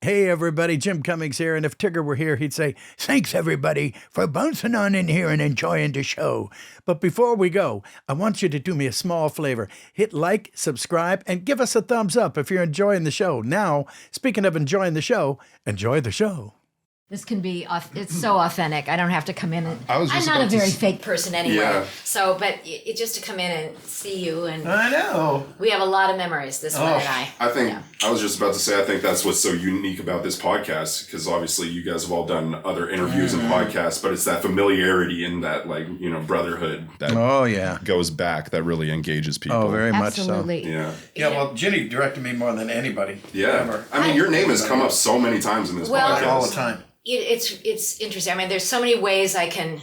Hey, everybody, Jim Cummings here. And if Tigger were here, he'd say, thanks, everybody, for bouncing on in here and enjoying the show. But before we go, I want you to do me a small favor. Hit like, subscribe, and give us a thumbs up if you're enjoying the show. Now, speaking of enjoying the show, enjoy the show. This can be, it's so authentic. I don't have to come in and, I'm not a very fake person anyway. Yeah. So, but it just to come in and see you and. I know. We have a lot of memories, this one and I. I think, I was just about to say, I think that's what's so unique about this podcast, because obviously you guys have all done other interviews and podcasts, but it's that familiarity and that, like, you know, brotherhood that goes back that really engages people. Oh, very Absolutely. much so. Yeah. Yeah, well, Ginny directed me more than anybody. Yeah. Ever. I mean, your name has come up so many times in this podcast. All the time. It's interesting. I mean, there's so many ways I can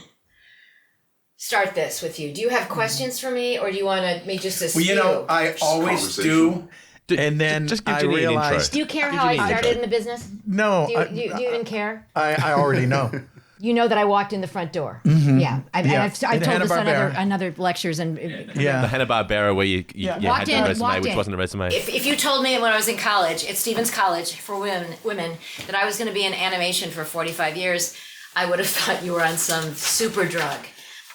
start this with you. Do you have questions for me, or do you want me just to Well, you know, I always do. And then just give I Ginny an intro. realized... Do you care how I started in the business? No. Do you even care? I already know. You know that I walked in the front door. Yeah. I've In told this on Hanna-Barbera. other lectures. And The Hanna-Barbera where you had Walked the in, resume, walked which in. wasn't a resume. If you told me when I was in college, at Stevens College for women, that I was going to be in animation for 45 years, I would have thought you were on some super drug.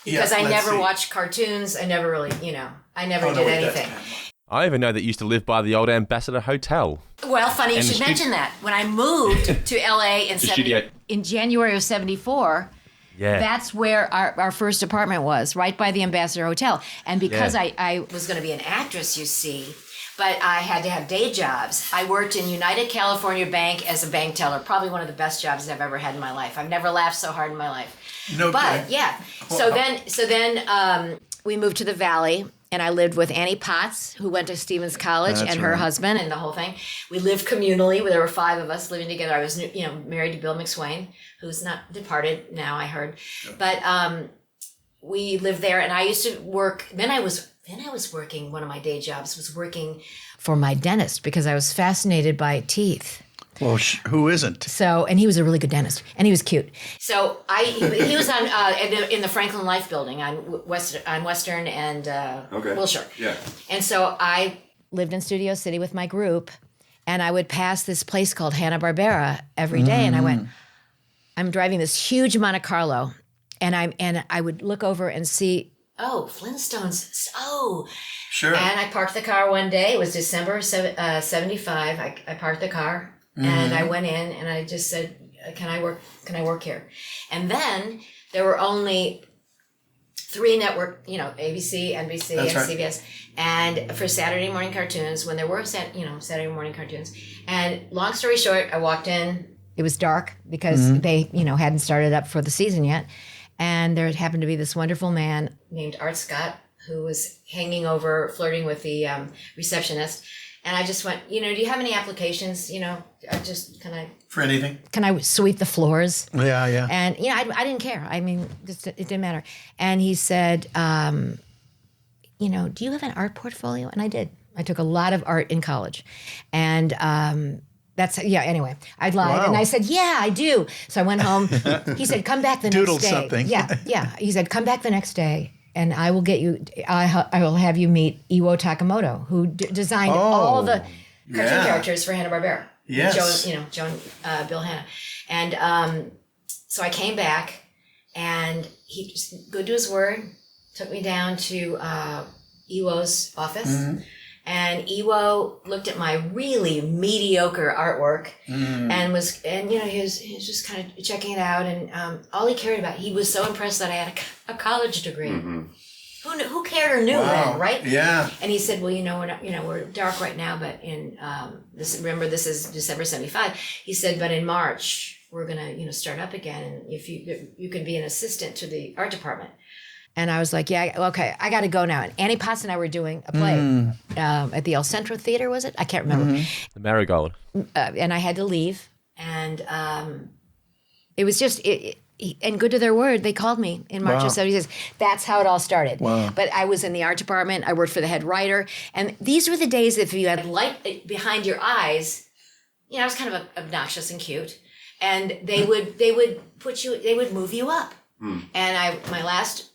Because I never watched cartoons. I never really, I never did anything. I even know that you used to live by the old Ambassador Hotel. Well, funny you And should mention that. When I moved to LA in January of 74, that's where our first apartment was, right by the Ambassador Hotel. And because I was going to be an actress, you see, but I had to have day jobs. I worked in United California Bank as a bank teller, probably one of the best jobs I've ever had in my life. I've never laughed so hard in my life. But so then we moved to the Valley. And I lived with Annie Potts, who went to Stevens College, and her husband, and the whole thing. We lived communally. There were 5 of us living together. I was, married to Bill McSwain, who's not departed now, I heard. But we lived there, and I used to work. Then I was working. One of my day jobs was working for my dentist because I was fascinated by teeth. Well, who isn't? So, and he was a really good dentist, and he was cute. So he was on in the Franklin Life Building on Western and Wilshire. Yeah. And so I lived in Studio City with my group, and I would pass this place called Hanna-Barbera every day, and I went, I'm driving this huge Monte Carlo, and I would look over and see, Flintstones. Sure. And I parked the car one day. It was December 75. I parked the car. And I went in and I just said, can I work here? And then there were only 3 network, ABC, NBC, and CBS. And for Saturday morning cartoons, when there were, Saturday morning cartoons. And long story short, I walked in. It was dark because they, hadn't started up for the season yet. And there happened to be this wonderful man named Art Scott who was hanging over, flirting with the receptionist. And I just went, do you have any applications? For anything? Can I sweep the floors? Yeah. And, I didn't care. I mean, it didn't matter. And he said, do you have an art portfolio? And I did. I took a lot of art in college. And anyway, I lied. And I said, yeah, I do. So I went home. He said, come back the next day. Doodled something. Yeah. He said, come back the next day. And I will get you. I will have you meet Iwo Takamoto, who designed all the cartoon characters for Hanna-Barbera. Yes. Bill Hanna, and so I came back, and he just good to his word, took me down to Iwo's office, and Iwo looked at my really mediocre artwork, and he was just kind of checking it out, and all he cared about, he was so impressed that I had a college degree. Who cared or knew then, right? Yeah. And he said, well, we're dark right now, but in this is December 75. He said, but in March we're gonna start up again, and if you can be an assistant to the art department. And I was like, yeah, okay, I got to go now. And Annie Potts and I were doing a play at the El Centro Theater, was it? I can't remember. The Marigold. And I had to leave, and it was just. And good to their word, they called me in March of 76. That's how it all started. Wow. But I was in the art department. I worked for the head writer. And these were the days if you had light behind your eyes, I was kind of obnoxious and cute. And they would move you up. And my last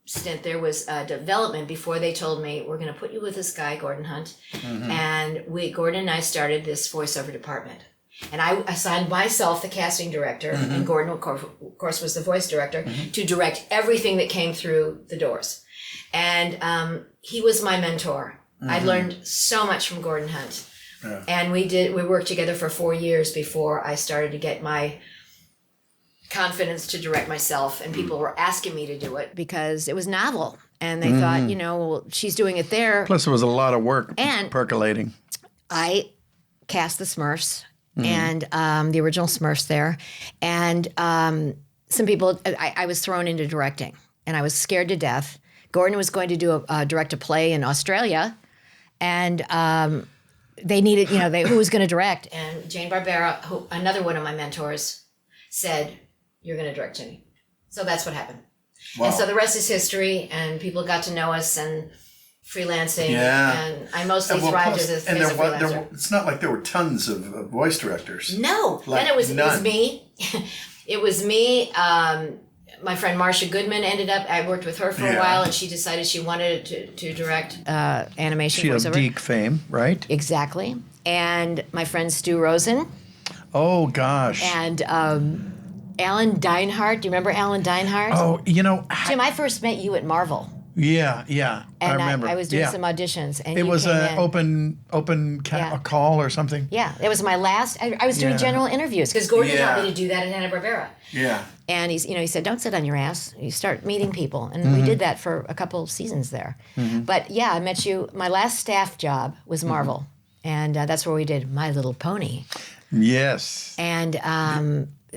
stint there was development before they told me, we're going to put you with this guy, Gordon Hunt. And Gordon and I started this voiceover department. And I assigned myself the casting director, and Gordon, of course, was the voice director, to direct everything that came through the doors. And he was my mentor. I learned so much from Gordon Hunt. Yeah. And we worked together for 4 years before I started to get my confidence to direct myself, and people were asking me to do it because it was novel. And they thought, well, she's doing it there. Plus, there was a lot of work percolating. I cast the Smurfs and the original Smurfs there. And some people, I was thrown into directing, and I was scared to death. Gordon was going to do direct a play in Australia, and they needed, who was going to direct. And Jane Barbera, another one of my mentors, said, "You're going to direct Ginny." So that's what happened. Wow. And so the rest is history, and people got to know us and freelancing. Yeah. And I mostly thrived as a freelancer. It's not like there were tons of voice directors. No. Then it was me. It was me. My friend Marcia Goodman I worked with her for a while, and she decided she wanted to direct animation. She has Deke fame, right? Exactly. And my friend Stu Rosen. Oh, gosh. And Alan Dinehart. Do you remember Alan Dinehart? Oh, Jim, I first met you at Marvel. Yeah. And I remember. I was doing some auditions. And it was an open call or something? Yeah. It was my last. I was doing general interviews because Gordon taught me to do that at Hanna-Barbera. Yeah. And he said, "Don't sit on your ass. You start meeting people." And we did that for a couple of seasons there. But yeah, I met you. My last staff job was Marvel. And that's where we did My Little Pony. Yes. And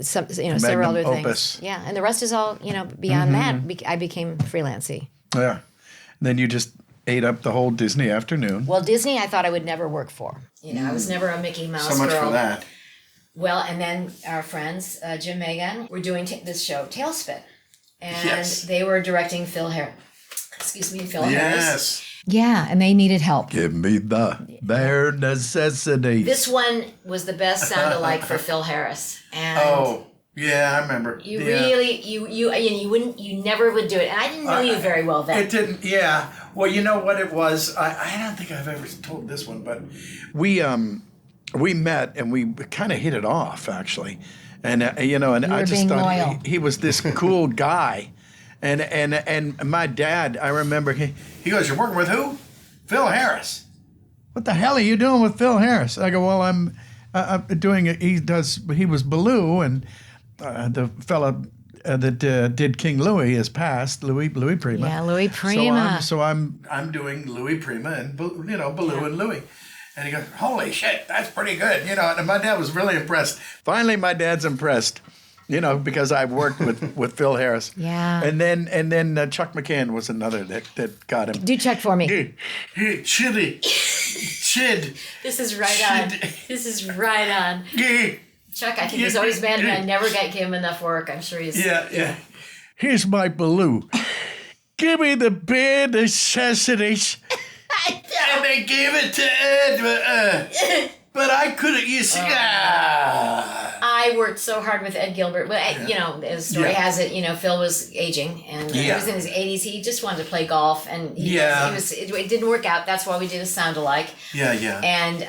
several other things. Yeah, and the rest is all beyond that. I became freelancey. Yeah, then you just ate up the whole Disney afternoon. Well, Disney, I thought I would never work for. I was never a Mickey Mouse girl. So much for that. Well, and then our friends Jim Megan were doing this show TaleSpin, and they were directing Phil Harris. Harris. Yeah, and they needed help. Give me the bare necessities. This one was the best sound-alike for Phil Harris. And I remember. You really, you never would do it. And I didn't know you very well then. It didn't, yeah. Well, you know what it was? I don't think I've ever told this one, but we met and we kind of hit it off, actually. And, and I just thought he was this cool guy. And my dad, I remember, he goes, "You're working with who?" "Phil Harris." "What the hell are you doing with Phil Harris?" I go, "Well, I'm doing it." He was Baloo, and the fella that did King Louis has passed, Louis Prima. Yeah, Louis Prima. So I'm doing Louis Prima and Baloo and Louis. And he goes, "Holy shit, that's pretty good." And my dad was really impressed. Finally, my dad's impressed. Because I worked with Phil Harris. Yeah. And then Chuck McCann was another that got him. Do Chuck for me. Chid. This is right on. Chuck, I think he's always mad at me. I never gave him enough work. I'm sure he's... Yeah. "Here's my Baloo. Give me the bare necessities." And they gave it to Ed. But I couldn't, I worked so hard with Ed Gilbert. But, the story has it, Phil was aging and he was in his 80s. He just wanted to play golf and it didn't work out. That's why we did a sound-alike. Yeah. And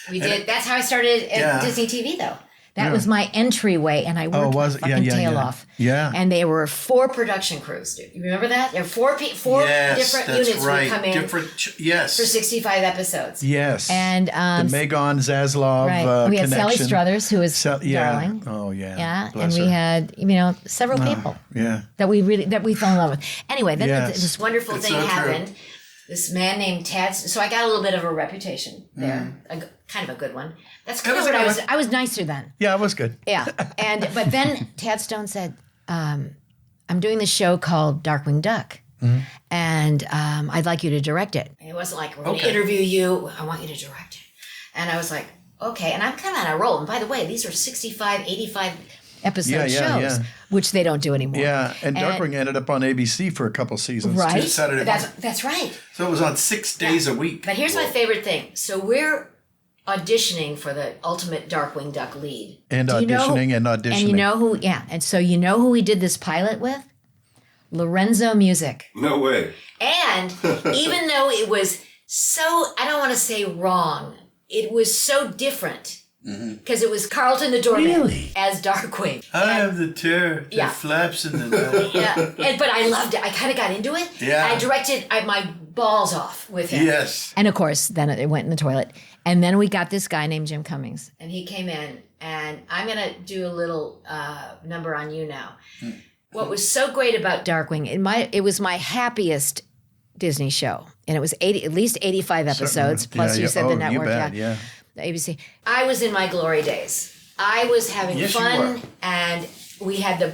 that's how I started at Disney TV, though. That was my entryway, and I worked my fucking tail off. Yeah. And there were 4 production crews, dude. You remember that? There were 4 different units would come in for 65 episodes. Yes. And the Megan Zaslav we had connection. Sally Struthers, who was darling. Oh, yeah. Yeah, Bless and we her. had, several people that we fell in love with. Anyway, then this wonderful thing happened. True. This man named Tad. So I got a little bit of a reputation there, kind of a good one. That's kind of what I was nicer then. Yeah, I was good. Yeah, but then Tad Stone said, "I'm doing this show called Darkwing Duck, and I'd like you to direct it." And it wasn't like, "We're going to interview you. I want you to direct it." And I was like, "Okay." And I'm kind of on a roll. And by the way, these are 65, 85 episode shows, which they don't do anymore. Yeah, and Darkwing ended up on ABC for a couple seasons. Right. Too, Saturday that's right. So it was on 6 days a week. But here's my favorite thing. So we're auditioning for the ultimate Darkwing Duck lead. And auditioning. And you know who, and so you know who we did this pilot with? Lorenzo Music. No way. And even though it was so, I don't want to say wrong, it was so different Because it was Carlton the doorman as Darkwing. I have the terror that flaps in the night. But I loved it. I kind of got into it. Yeah. I directed my balls off with him. Yes. And of course, then it went in the toilet. And then we got this guy named Jim Cummings. And he came in, and I'm going to do a little number on you now. What was so great about Darkwing, it was my happiest Disney show. And it was at least 85 episodes, plus you said the network. Yeah. The ABC. I was in my glory days. I was having fun, and we had the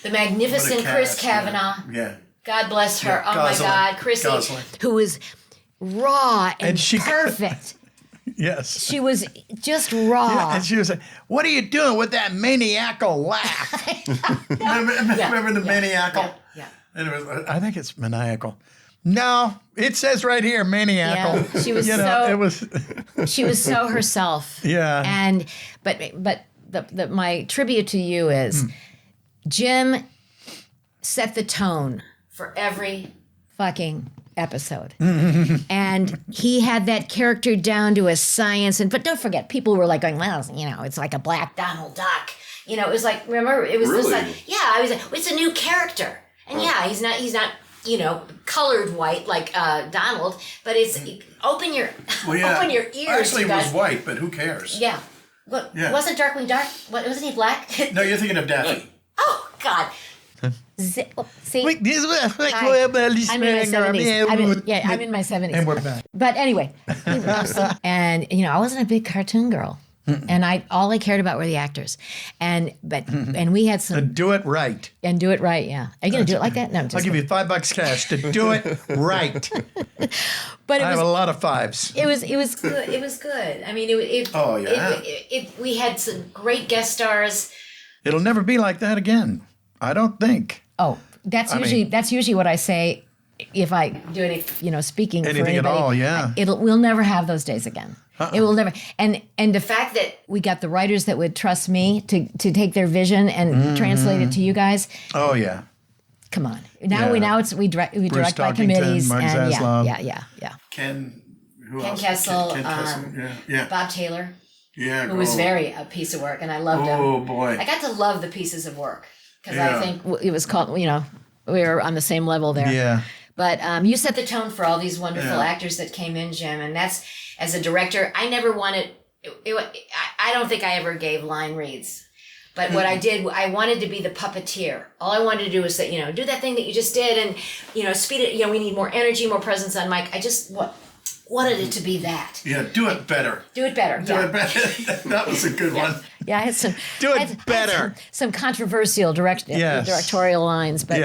magnificent Chris Kavanaugh. Yeah. God bless her. Yeah. Oh my God, Chrissy, who was raw and perfect. Yes. She was just raw. Yeah, and she was like, "What are you doing with that maniacal laugh?" Remember the maniacal? Yeah. And it was, I think it's maniacal. No, it says right here, maniacal. Yeah, she was she was so herself. Yeah. And but my tribute to you is Jim set the tone for every fucking episode. And he had that character down to a science. But don't forget, people were like going, well, it's like a black Donald Duck. It was like, remember, it was Really? this like, I was like, it's a new character. And he's not colored white like Donald, but it's open your ears. Actually, it was white, but who cares? Yeah. Look, wasn't Darkwing dark? Wasn't he black? No, you're thinking of Daffy. Oh God. See, Wait, this I'm in my 70s. I'm in my 70s. And we're back. But anyway, and I wasn't a big cartoon girl, and all I cared about were the actors, and we had some do it right. and do it right. Yeah, are you gonna do it like that? No, I'll give you $5 cash to do it right. But I have a lot of fives. It was good. It was good. I mean, we had some great guest stars. It'll never be like that again. I don't think. Oh, that's usually what I say if I do any, speaking for anybody. Anything at all, yeah. We'll never have those days again. It will never. And the fact that we got the writers that would trust me to take their vision and translate it to you guys. Oh yeah. Come on. Now we direct by committees. Mark and Zaslav. Yeah. Ken Kessel, Ken Kessel. Yeah. Bob Taylor. Yeah. Who was a piece of work, and I loved him. Oh boy. I got to love the pieces of work because I think it was called. We were on the same level there. Yeah. But you set the tone for all these wonderful actors that came in, Jim, and that's, as a director, I never wanted. I don't think I ever gave line reads. But what I did, I wanted to be the puppeteer. All I wanted to do was say, do that thing that you just did, and speed it. We need more energy, more presence on mic. I just wanted it to be that. Yeah, do it better. Do it better. Do it better. That was a good one. Yeah, I had some. Do it better. Some controversial directorial lines, but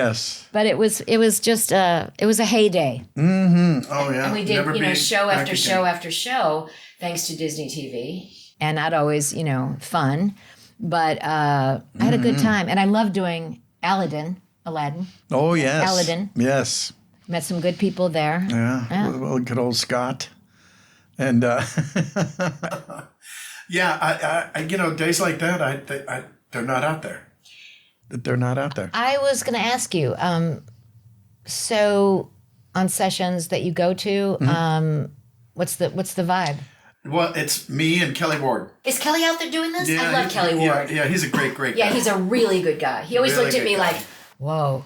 but it was just it was a heyday. Mm-hmm. Oh yeah. And we did show after show after show, thanks to Disney TV, and not always fun, but I had a good time, and I loved doing Aladdin. Oh yes. Aladdin. Yes. Met some good people there. Yeah. Well, good old Scott. And I days like that, they're not out there. They're not out there. I was going to ask you, so on sessions that you go to, what's the vibe? Well, it's me and Kelly Ward. Is Kelly out there doing this? Yeah, I love Kelly Ward. Yeah, he's a great guy. Yeah, he's a really good guy. He always looked at me like, whoa.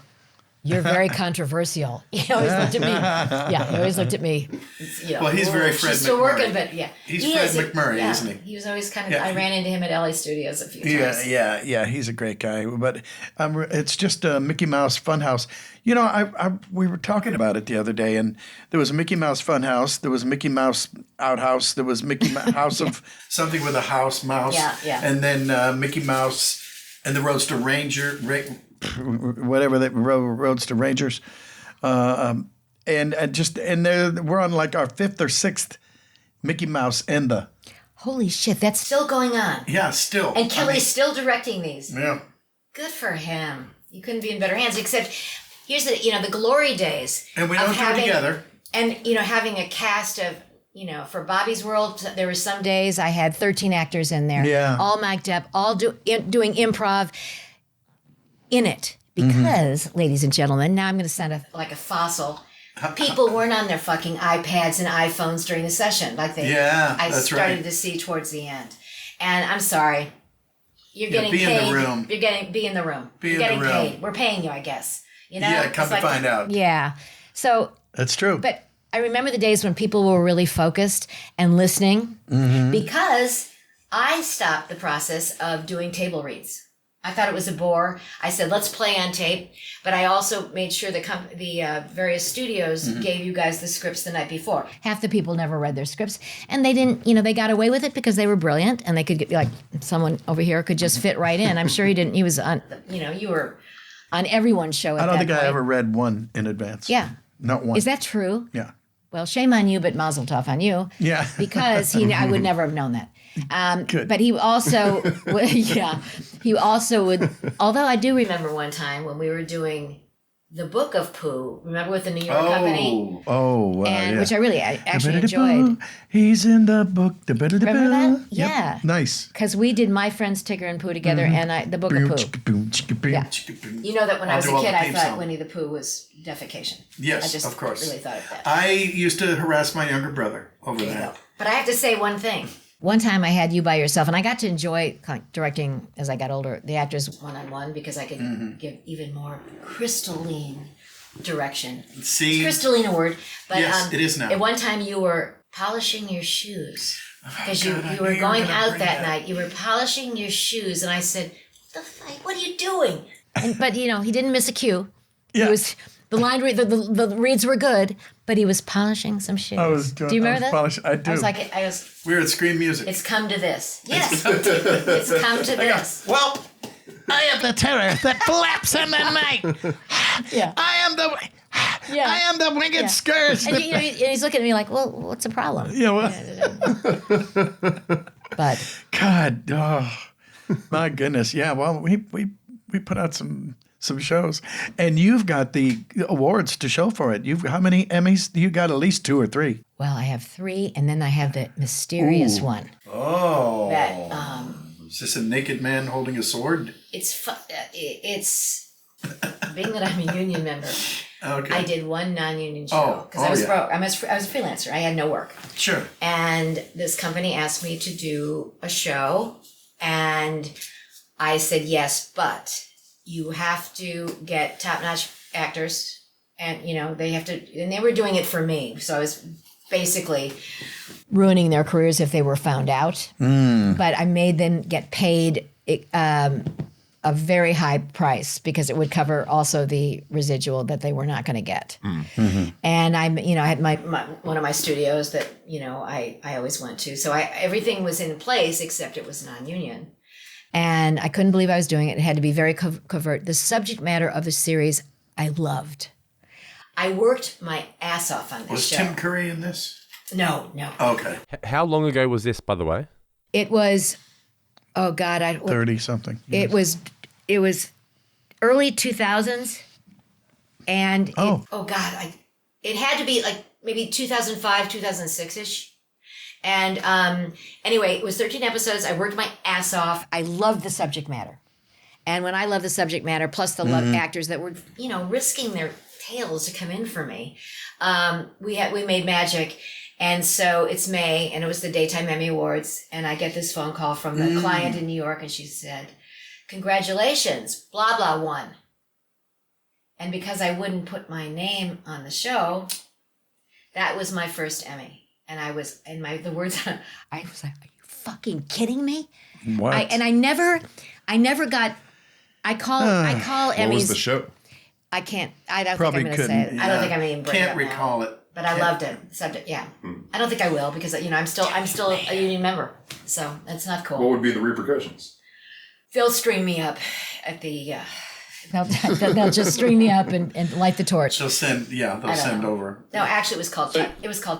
You're very controversial. He always looked at me. Yeah, he always looked at me. Well, he's very Fred she's still McMurray. Working, but he's Fred McMurray, isn't he? He was always kind of. I ran into him at LA Studios a few times. Yeah. He's a great guy. But it's just a Mickey Mouse Funhouse. We were talking about it the other day, and there was a Mickey Mouse Funhouse. There was a Mickey Mouse Outhouse. There was Mickey House of something with a mouse. Yeah. And then Mickey Mouse and the Roadster Ranger. Whatever that Roadster Rangers, and we're on like our 5th or 6th Mickey Mouse and the. Holy shit, that's still going on. Yeah, still. And Kelly's still directing these. Yeah. Good for him. You couldn't be in better hands. Except here's the glory days. And we don't do it together. And having a cast of. For Bobby's World, there were some days I had 13 actors in there, all mic'd up, all doing improv in it. Because, ladies and gentlemen, now I'm going to sound like a fossil. People weren't on their fucking iPads and iPhones during the session like I started to see towards the end. And I'm sorry. You're getting be paid. in the room. Be in the room. Be You're in getting the room. paid. We're paying you, I guess. You know? Yeah, come It's to find out. Yeah. So, That's true. but I remember the days when people were really focused and listening because I stopped the process of doing table reads. I thought it was a bore. I said, let's play on tape. But I also made sure the various studios gave you guys the scripts the night before. Half the people never read their scripts. And they didn't, they got away with it because they were brilliant. And they could get, like, someone over here could just fit right in. I'm sure he didn't. He was on, you were on everyone's show at I don't that think point. I ever read one in advance. Yeah. Not one. Is that true? Yeah. Well, shame on you, but mazel tov on you. Yeah. Because I would never have known that. Good. But he also, he also would, although I do remember one time when we were doing the Book of Pooh, remember with the New York Company? Yeah. Which I actually enjoyed. He's in the book. Remember that? Yeah. Yep. Nice. Because we did My Friends Tigger and Pooh together and the Book of Pooh. Yeah. You know that when I was a kid, I thought Winnie the Pooh was defecation. Yes, I just of course. really thought of that. I used to harass my younger brother over There you that. go. But I have to say one thing. One time I had You by Yourself, and I got to enjoy directing as I got older, the actors one-on-one, because I could give even more crystalline direction. See? Is crystalline a word? But, Yes, it is now. At one time you were polishing your shoes. Because you I were knew going gonna out bring that night. You were polishing your shoes, and I said, what are you doing? But, he didn't miss a cue. Yeah. He was... The reads were good, but he was polishing some shoes. Do you remember that? I do. I was like, We were at Screen Music. it's come to this. Yes, it's come to this. Well, I am the terror that flaps in the night. Yeah. I am the Yeah. I am the winged scourge. And he's looking at me like, well, what's the problem? You know what? But God, my goodness. Yeah, well, we put out some shows, and you've got the awards to show for it. How many Emmys? You got at least 2 or 3. well, I have 3, and then I have the mysterious one. oh. That Is this a naked man holding a sword? it's being that I'm a union member. Okay. I did one non-union show because I was broke. I was a freelancer. I had no work. Sure. And this company asked me to do a show, and I said yes, but you have to get top-notch actors, and they have to, and they were doing it for me, so I was basically ruining their careers if they were found out. But I made them get paid a very high price because it would cover also the residual that they were not going to get. And I had my one of my studios that I always went to, so everything was in place except it was non-union. And I couldn't believe I was doing it. It had to be very covert. The subject matter of the series I loved. I worked my ass off on this show. Was Tim Curry in this? No. Okay. How long ago was this, by the way? It was, 30 something. It was early 2000s, and it had to be like maybe 2005, 2006ish. And anyway, it was 13 episodes. I worked my ass off. I loved the subject matter. And when I love the subject matter, plus the love actors that were, risking their tails to come in for me, we made magic. And so it's May, and it was the Daytime Emmy Awards, and I get this phone call from the client in New York, and she said, "Congratulations, blah, blah won." And because I wouldn't put my name on the show, that was my first Emmy. And I was, I was like, "Are you fucking kidding me?" What? I never got. I call Emmys. What was the show? I can't. I don't Probably think I'm going to say it. couldn't, I don't think I'm even bring it Can't up recall now. it. But I loved it. Subject, yeah. I don't think I will because I'm still a union member, so that's not cool. What would be the repercussions? They'll string me up at the. They'll just string me up and light the torch. They'll send over. No, actually, it was called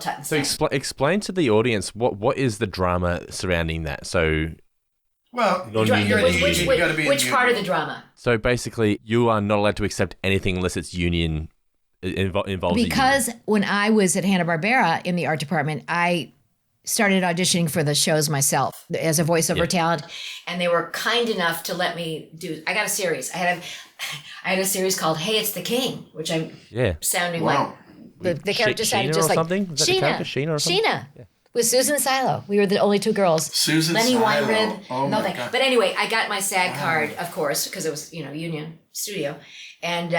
Tut and So explain to the audience what is the drama surrounding that. So, Well, Non-union. Which part of the drama? So basically, you are not allowed to accept anything unless it's union involves. Because when I was at Hanna-Barbera in the art department, I started auditioning for the shows myself as a voiceover talent, and they were kind enough to let me do. I got a series. I had a series called "Hey, It's the King," which I'm sounding like the character sounded just like something. Sheena or something. Sheena. With Susan Silo. We were the only two girls. Susan Lenny Silo. Weinrib. Oh, my God. But anyway, I got my SAG card, of course, because it was, Union Studio. And,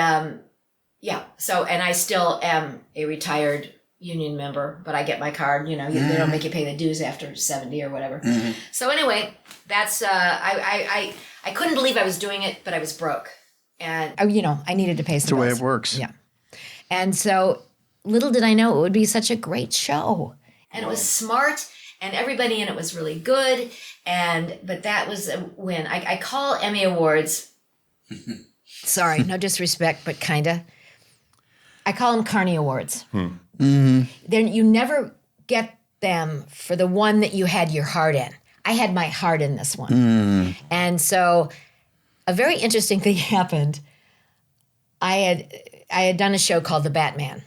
so, and I still am a retired union member, but I get my card, they don't make you pay the dues after 70 or whatever. Mm-hmm. So anyway, that's, I couldn't believe I was doing it, but I was broke. And, I needed to pay some bills. That's the way it works. Yeah. And so little did I know it would be such a great show. And it was smart, and everybody in it was really good. But that was when I call Emmy Awards. Sorry, no disrespect, but kinda. I call them Carney Awards. Mm-hmm. Then you never get them for the one that you had your heart in. I had my heart in this one, and so a very interesting thing happened. I had done a show called The Batman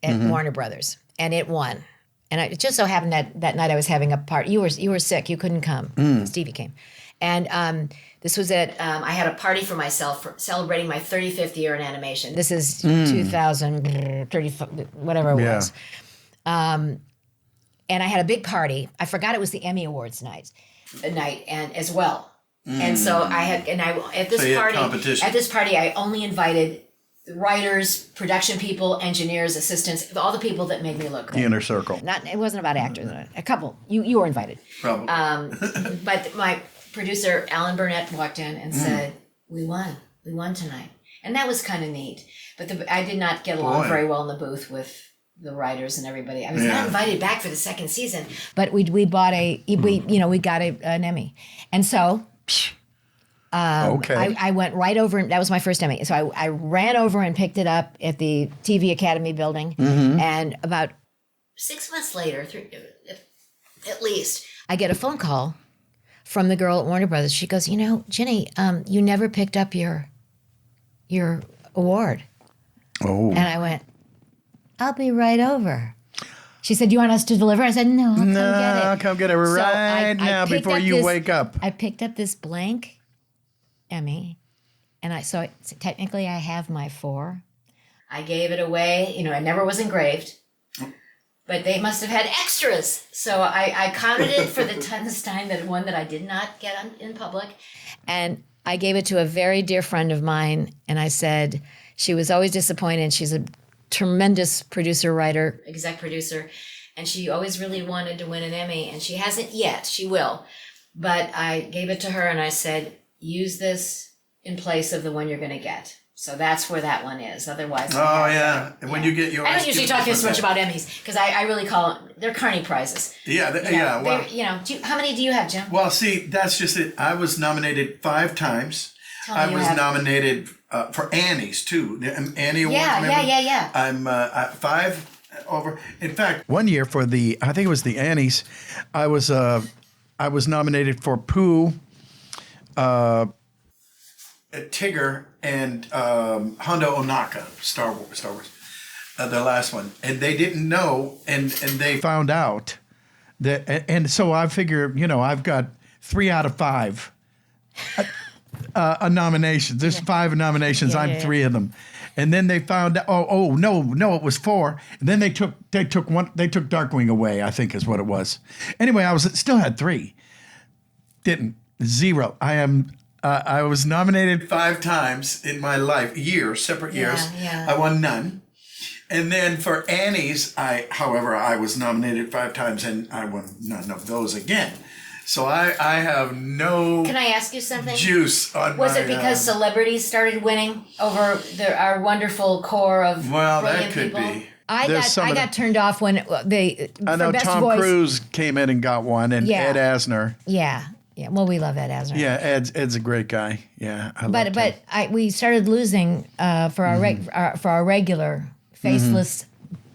at Warner Brothers, and it won. And it just so happened that night I was having a party. You were sick. You couldn't come. Stevie came. And this was I had a party for myself for celebrating my 35th year in animation. This is 2030, whatever it was. And I had a big party. I forgot it was the Emmy Awards night and as well. And so at this party I only invited writers, production people, engineers, assistants, all the people that made me look good. The inner circle. It wasn't about actors. A couple. You were invited. Probably. But my producer, Alan Burnett, walked in and said, we won tonight. And that was kind of neat. But I did not get along very well in the booth with the writers and everybody. I was not invited back for the second season. But we got an Emmy. And so... I went right over, and that was my first Emmy. So I ran over and picked it up at the TV Academy building. And about 6 months later, at least, I get a phone call from the girl at Warner Brothers. She goes, Ginny, you never picked up your award. Oh. And I went, I'll be right over. She said, do you want us to deliver? I said, no, I'll come get it right now before you wake up. I picked up this blank Emmy, and so technically I have my 4. I gave it away. It never was engraved, but they must have had extras. So I counted it for the 10th time that one that I did not get in public, and I gave it to a very dear friend of mine, and I said, she was always disappointed. She's a tremendous producer, writer, exec producer, and she always really wanted to win an Emmy, and she hasn't yet. She will. But I gave it to her, and I said, use this in place of the one you're going to get. So that's where that one is. Otherwise, and when you get yours, I don't usually talk this much about Emmys because I really call them, they're Carney prizes. Yeah, well, how many do you have, Jim? Well, see, that's just it. I was nominated 5 times. I was nominated for Annie's too. Annie Awards. Yeah. I'm 5 over. In fact, one year for I think it was the Annies, I was nominated for Pooh. Tigger and Hondo Ohnaka, Star Wars, the last one, and they didn't know, and they found out that, and so I figure, I've got 3 out of 5 nominations. There's 5 nominations. I'm 3 of them, and then they found out. Oh no, it was 4. And then they took Darkwing away. I think is what it was. Anyway, I still had 3. Didn't. 0. I was nominated 5 times in my life, separate years. Yeah. I won none. And then for Annie's, however, I was nominated 5 times and I won none of those again. So I have no. Can I ask you something? Juice on Was it because celebrities started winning over our wonderful core of brilliant people? That could be. I got turned off when I know Tom Cruise came in and got one, and Ed Asner. Yeah. Yeah, well, we love Ed Asner. Yeah, Ed's a great guy. Yeah, we started losing for our regular faceless,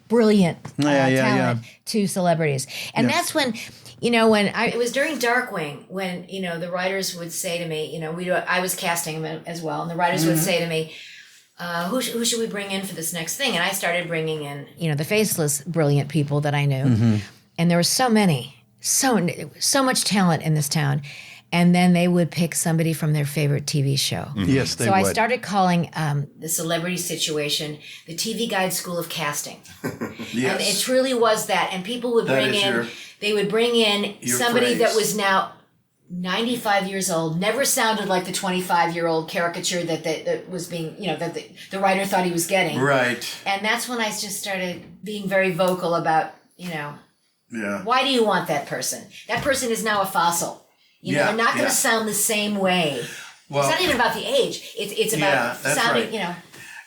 brilliant talent to celebrities, and that's when it was during Darkwing when the writers would say to me, I was casting them as well, and the writers would say to me, who should we bring in for this next thing? And I started bringing in the faceless, brilliant people that I knew, and there were so many. So much talent in this town, and then they would pick somebody from their favorite TV show. Yes, they would. So I started calling the celebrity situation the TV Guide School of Casting. Yes. And it truly was that. And people would bring in they would bring in somebody that was now 95 years old, never sounded like the 25-year-old caricature that was being, that the writer thought he was getting. Right. And that's when I just started being very vocal about, why do you want that person? That person is now a fossil. They're not going to sound the same way. Well, it's not even about the age. It's about sounding, right.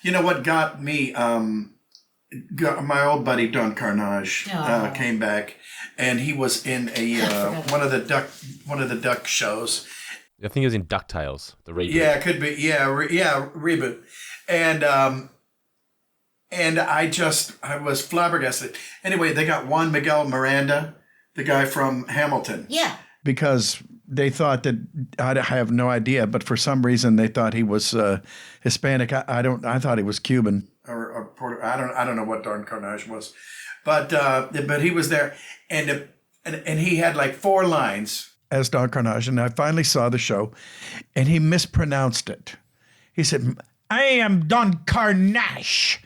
You know what got me, my old buddy Don Carnage came back, and he was in one of the duck shows. I think he was in DuckTales, the reboot. Yeah, it could be. Yeah, reboot. And I was flabbergasted. Anyway, they got Juan Miguel Miranda, the guy from Hamilton. Yeah. Because they thought that, I have no idea, but for some reason they thought he was Hispanic. I thought he was Cuban. Or Puerto, I don't know what Don Carnage was, but he was there, and he had like 4 lines as Don Carnage, and I finally saw the show, and he mispronounced it. He said, "I am Don Carnage,"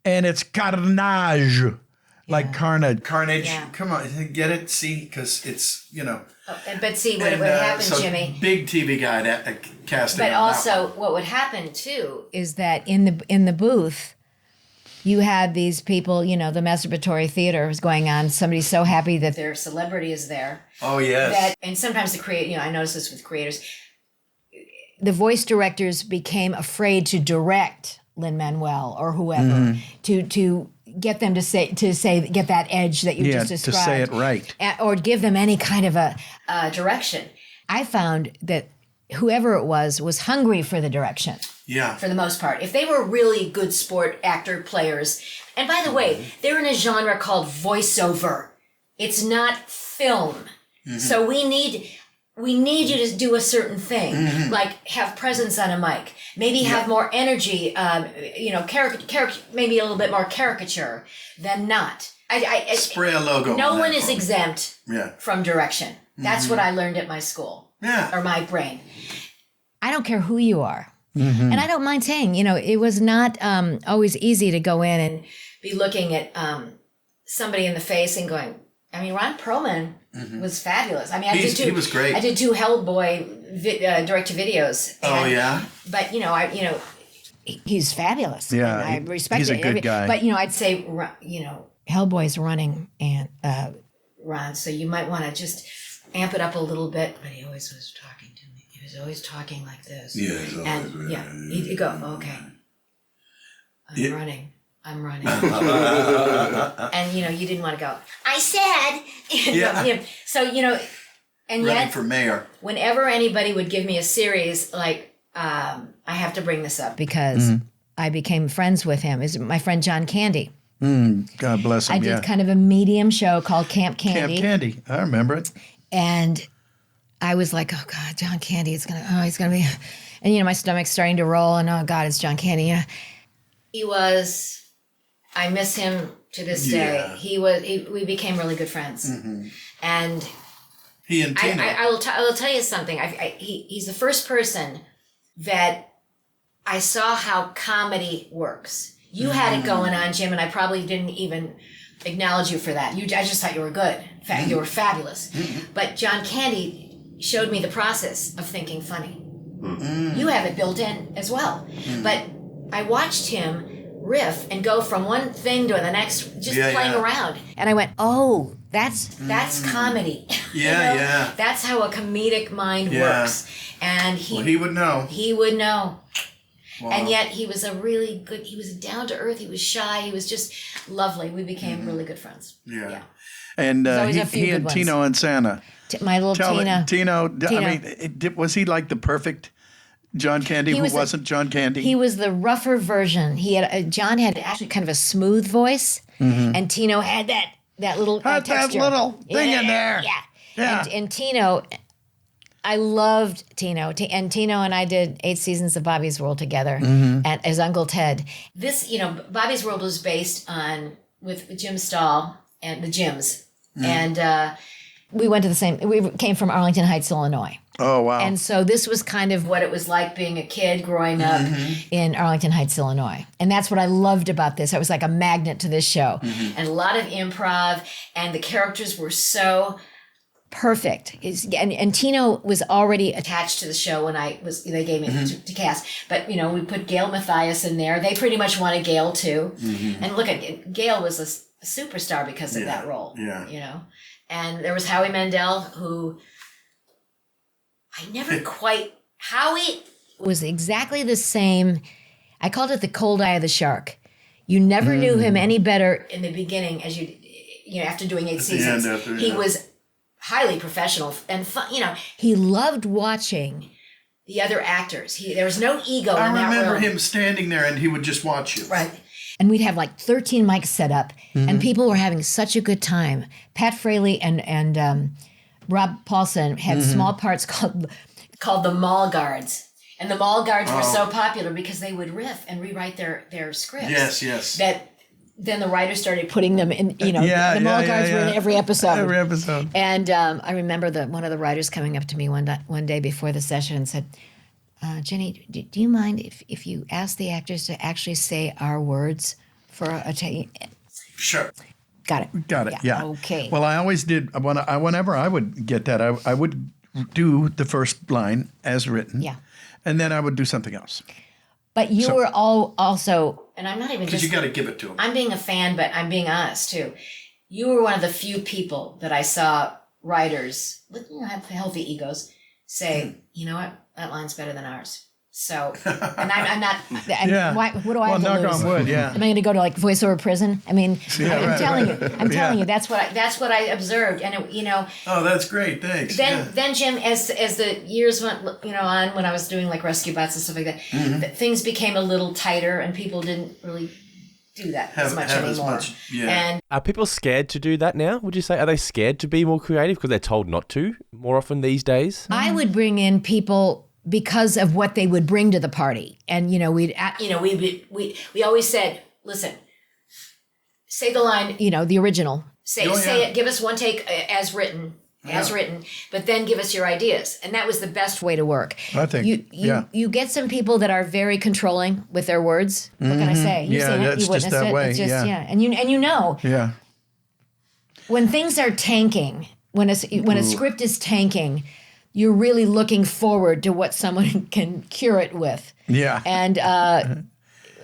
and it's Carnage, like carnage. Yeah. Come on, get it? See, because it's But see, what happened, so Jimmy? Big TV guy casting. But also, what would happen too is that in the booth, you had these people. The masturbatory theater was going on. Somebody's so happy that their celebrity is there. Oh yes. And sometimes I notice this with creators. The voice directors became afraid to direct Lin-Manuel or whoever to get them to get that edge that you just described. To say it right. Or give them any kind of a direction. I found that whoever it was hungry for the direction. Yeah. For the most part. If they were really good sport actor players, and by the way, they're in a genre called voiceover. It's not film. So we need you to do a certain thing, like have presence on a mic, maybe have more energy, maybe a little bit more caricature than not. I spray a logo. No one is exempt from direction. That's what I learned at my school. Yeah. Or my brain. I don't care who you are. And I don't mind saying, it was not always easy to go in and be looking at somebody in the face and going, Ron Perlman was fabulous. He was great. I did 2 Hellboy direct-to-videos. Oh, yeah? But, he's fabulous. Yeah, and I respect he's it. a good guy. But, I'd say, Hellboy's running, and Ron, so you might want to just amp it up a little bit. But he always was talking to me. He was always talking like this. Yeah, he'd go, okay, I'm running. And, you didn't want to go, I said. So, and running yet, for mayor. Whenever anybody would give me a series, like, I have to bring this up because I became friends with him. Is my friend John Candy. God bless him. I did kind of a medium show called Camp Candy. Camp Candy. I remember it. And I was like, oh God, John Candy, he's gonna be, and my stomach's starting to roll, and oh God, it's John Candy. I miss him to this day. We became really good friends, and he and Tina. I will tell you something. He's the first person that I saw how comedy works. You had it going on, Jim, and I probably didn't even acknowledge you for that. I just thought you were good. In fact, you were fabulous. But John Candy showed me the process of thinking funny. You have it built in as well. But I watched him riff and go from one thing to the next, just playing around. And I went, oh, that's comedy. Yeah. That's how a comedic mind works. And he would know. He would know. Wow. And yet he was he was down to earth, he was shy, he was just lovely. We became really good friends. Yeah. And he and Tino and Santa. My little Tina. Tino. Was he like the perfect John Candy wasn't John Candy? He was the rougher version. John had actually kind of a smooth voice, and Tino had that little texture. That little thing in there. Yeah. And Tino, I loved Tino. And Tino and I did 8 seasons of Bobby's World together as Uncle Ted. This, Bobby's World was based with Jim Stahl and the Jims. And we came from Arlington Heights, Illinois. Oh, wow. And so this was kind of what it was like being a kid growing up in Arlington Heights, Illinois. And that's what I loved about this. I was like a magnet to this show. And a lot of improv, and the characters were so perfect. And Tino was already attached to the show when they gave me to cast. But, we put Gail Mathias in there. They pretty much wanted Gail too. And look, Gail was a superstar because of that role. Yeah. And there was Howie Mandel, who I never Howie was exactly the same. I called it the cold eye of the shark. You never knew him any better in the beginning as after doing 8 seasons. He was highly professional and fun. He loved watching the other actors. There was no ego in that room. I remember him standing there and he would just watch you. Right. And we'd have like 13 mics set up, and people were having such a good time. Pat Fraley and Rob Paulson had small parts called the Mall Guards. And the Mall Guards were so popular because they would riff and rewrite their scripts. Yes. That then the writers started putting them in, the Mall Guards were in every episode. Every episode. And I remember one of the writers coming up to me one day before the session and said, Jenny, do you mind if you ask the actors to actually say our words for a take? Sure. Got it. Yeah. Okay. Well, I always did. Whenever I would get that, I would do the first line as written. Yeah. And then I would do something else. But you were all also, and I'm not even because you got to give it to them. I'm being a fan, but I'm being honest too. You were one of the few people that I saw writers with have healthy egos say, you know what, that line's better than ours. So, and I'm not. And what do I have to lose? Knock on wood. Yeah. Am I going to go to like voiceover prison? I mean, I'm telling you, that's what I observed, and Oh, that's great. Thanks. Then Jim, as the years went on, when I was doing like rescue bots and stuff like that, things became a little tighter, and people didn't really do that as much anymore. And are people scared to do that now? Would you say, are they scared to be more creative because they're told not to more often these days? I would bring in people because of what they would bring to the party. And, we always said, listen, say the line, the original, say it, give us one take as written, but then give us your ideas. And that was the best way to work. I think, you get some people that are very controlling with their words. What can I say? You've seen it, you witnessed that it. way. It's just, And you know, when things are tanking, when a script is tanking, you're really looking forward to what someone can cure it with. Yeah. And I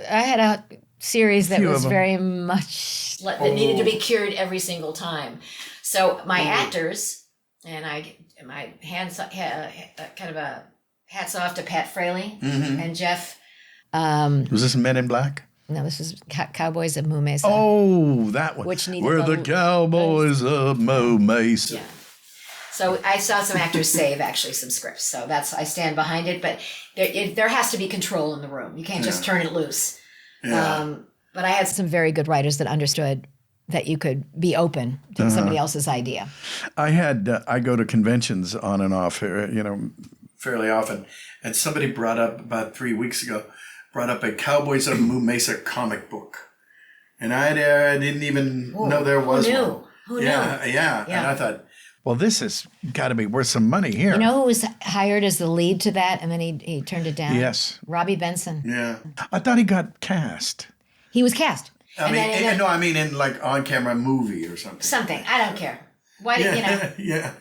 had a series that was very much that needed to be cured every single time. So my actors, and my hands kind of a hats off to Pat Fraley and Jeff. Was this Men in Black? No, this is Cowboys of Moo Mesa. Oh, that one. Which needed We're the Cowboys of Moo Mesa. Yeah. So I saw some actors save actually some scripts. So I stand behind it. But there has to be control in the room. You can't just turn it loose. Yeah. But I had some very good writers that understood that you could be open to somebody else's idea. I go to conventions on and off here, fairly often. And somebody brought up about 3 weeks ago, a Cowboys of Moo Mesa comic book. And I didn't even know there was one. Who knew? Yeah. And I thought, well, this has got to be worth some money here. You know who was hired as the lead to that, and then he turned it down? Yes. Robbie Benson. Yeah. I thought he got cast. He was cast. I mean in like on-camera movie or something. Something. I don't care. Why do Yeah.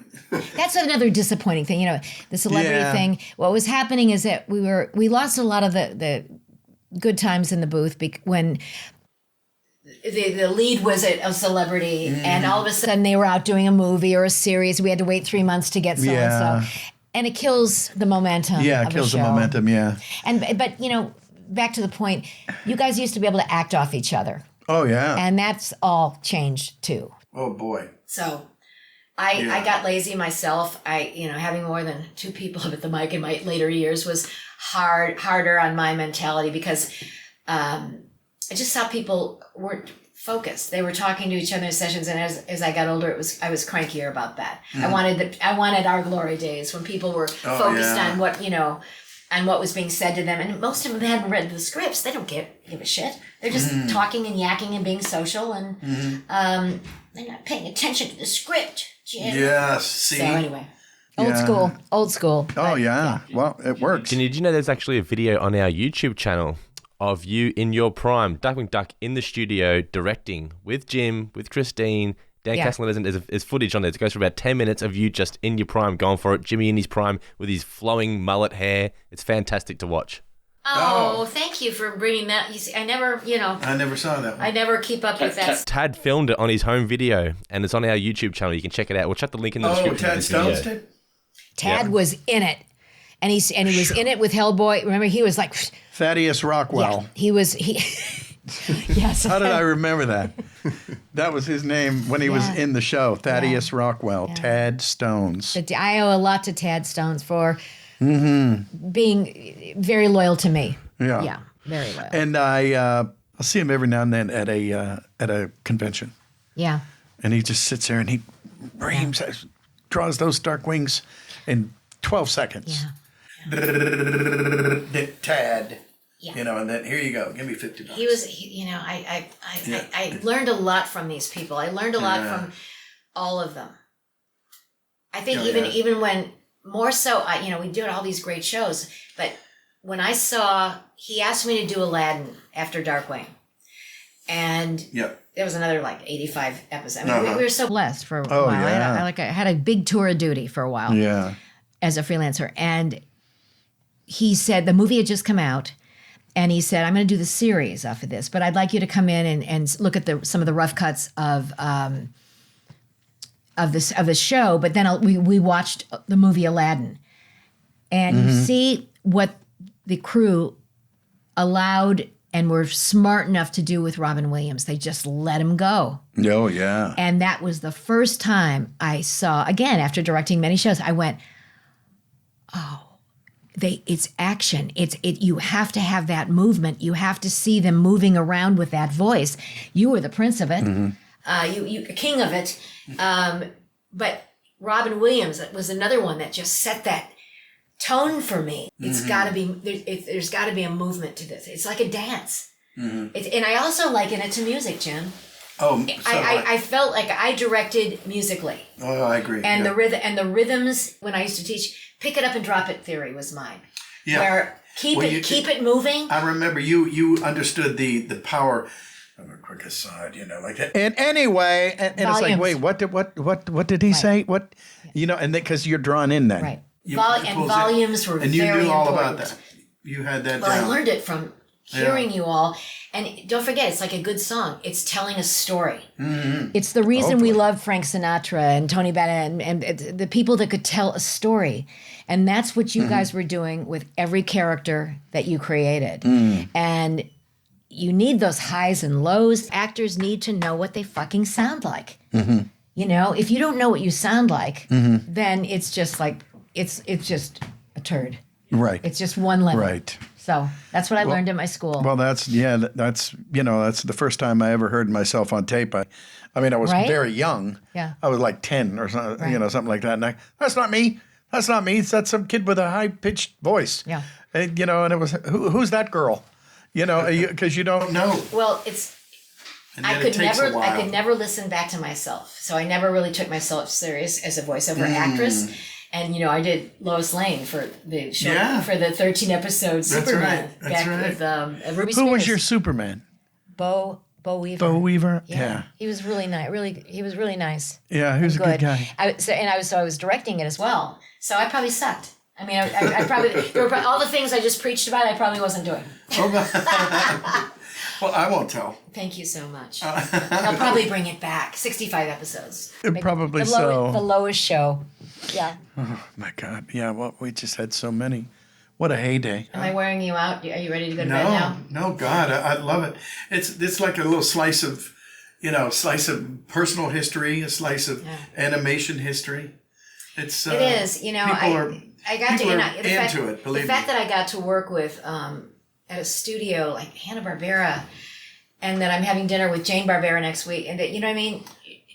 That's another disappointing thing, the celebrity thing. What was happening is that we lost a lot of the good times in the booth when the lead was a celebrity, and all of a sudden they were out doing a movie or a series. We had to wait 3 months to get so and so, and it kills the momentum. Yeah, it kills the momentum. Yeah. But back to the point, you guys used to be able to act off each other. Oh yeah. And that's all changed too. Oh boy. So I got lazy myself. Having more than 2 people at the mic in my later years was harder on my mentality because I just saw people weren't focused. They were talking to each other in sessions, and as I got older, I was crankier about that. I wanted our glory days when people were focused on what on what was being said to them, and most of them hadn't read the scripts. They don't give a shit. They're just talking and yakking and being social, and they're not paying attention to the script. Yes. See. So anyway, old school. Oh yeah. Well, it works. Did you know there's actually a video on our YouTube channel of you in your prime, Darkwing Duck in the studio directing with Jim, with Christine, Dan Castellan. There's footage on there. It goes for about 10 minutes of you just in your prime, going for it. Jimmy in his prime with his flowing mullet hair. It's fantastic to watch. Oh, thank you for bringing that. You see, I never saw that one. I never keep up with that. Tad filmed it on his home video, and it's on our YouTube channel. You can check it out. We'll chuck the link in the description. Tad Stones did? Tad was in it. And he was in it with Hellboy. Remember, he was like... Thaddeus Rockwell. Yeah, yes. How did I remember that? That was his name when he was in the show. Thaddeus Rockwell. Yeah. Tad Stones. I owe a lot to Tad Stones for being very loyal to me. Yeah. Yeah, very loyal. And I'll see him every now and then at a convention. Yeah. And he just sits there and he draws those dark wings in 12 seconds. Yeah. Tad. Yeah. And then here you go. Give me $50. I learned a lot from these people. I learned a lot from all of them. I think even when more so, we did all these great shows, but when he asked me to do Aladdin after Darkwing, and there was another 85 episodes. I mean, we were so blessed for a while. Yeah. I had a big tour of duty for a while. Yeah. As a freelancer, and he said the movie had just come out, and he said, I'm going to do the series off of this, but I'd like you to come in and look at some of the rough cuts of the show. But then we watched the movie Aladdin, and you see what the crew allowed and were smart enough to do with Robin Williams. They just let him go. Oh yeah. And that was the first time I saw, again, after directing many shows, I went, oh, it's action. You have to have that movement. You have to see them moving around with that voice. You were the prince of it. You king of it. But Robin Williams was another one that just set that tone for me. It's got to be, there's got to be a movement to this. It's like a dance. And I also liken it to music, Jim. Oh, I felt like I directed musically. Oh, I agree. And the rhythms when I used to teach, pick it up and drop it theory was mine. Yeah. Where keep it moving. I remember you understood the power of a quick aside, like that. And anyway, and it's like, wait, what did he say? What, and because you're drawn in then. Right. Volumes were very important. And you knew all about that. You had that down. I learned it from hearing you all. And don't forget, it's like a good song. It's telling a story. It's the reason we love Frank Sinatra and Tony Bennett and the people that could tell a story. And that's what you guys were doing with every character that you created. And you need those highs and lows. Actors need to know what they fucking sound like. If you don't know what you sound like, then it's just like, it's just a turd. Right. It's just one level. Right. So that's what I learned in my school. Well, that's the first time I ever heard myself on tape. I was very young. Yeah. I was like 10 or something, something like that. And that's not me. That's not me. That's some kid with a high pitched voice. Yeah. And, and it was, who's that girl? Because you don't know. Well, I could never listen back to myself. So I never really took myself serious as a voiceover actress. And, I did Lois Lane for the show, for the 13 episode Superman. That's right. With Ruby Spears. Who was your Superman? Bo Weaver. Bo Weaver? Yeah. He was really nice. He was really nice. Yeah, he was a good guy. I was directing it as well. So I probably sucked. I mean, I probably, all the things I just preached about, I probably wasn't doing. Well, I won't tell. Thank you so much. I'll probably bring it back. 65 episodes. Probably so. The lowest show. Yeah. Oh, my God. Yeah, well, we just had so many. What a heyday. Am I wearing you out? Are you ready to go to bed now? No, God, I love it. It's like a little slice of personal history, a slice of animation history. It is. I got into it. The fact that I got to work with at a studio like Hanna-Barbera, and that I'm having dinner with Jane Barbera next week, and you know what I mean?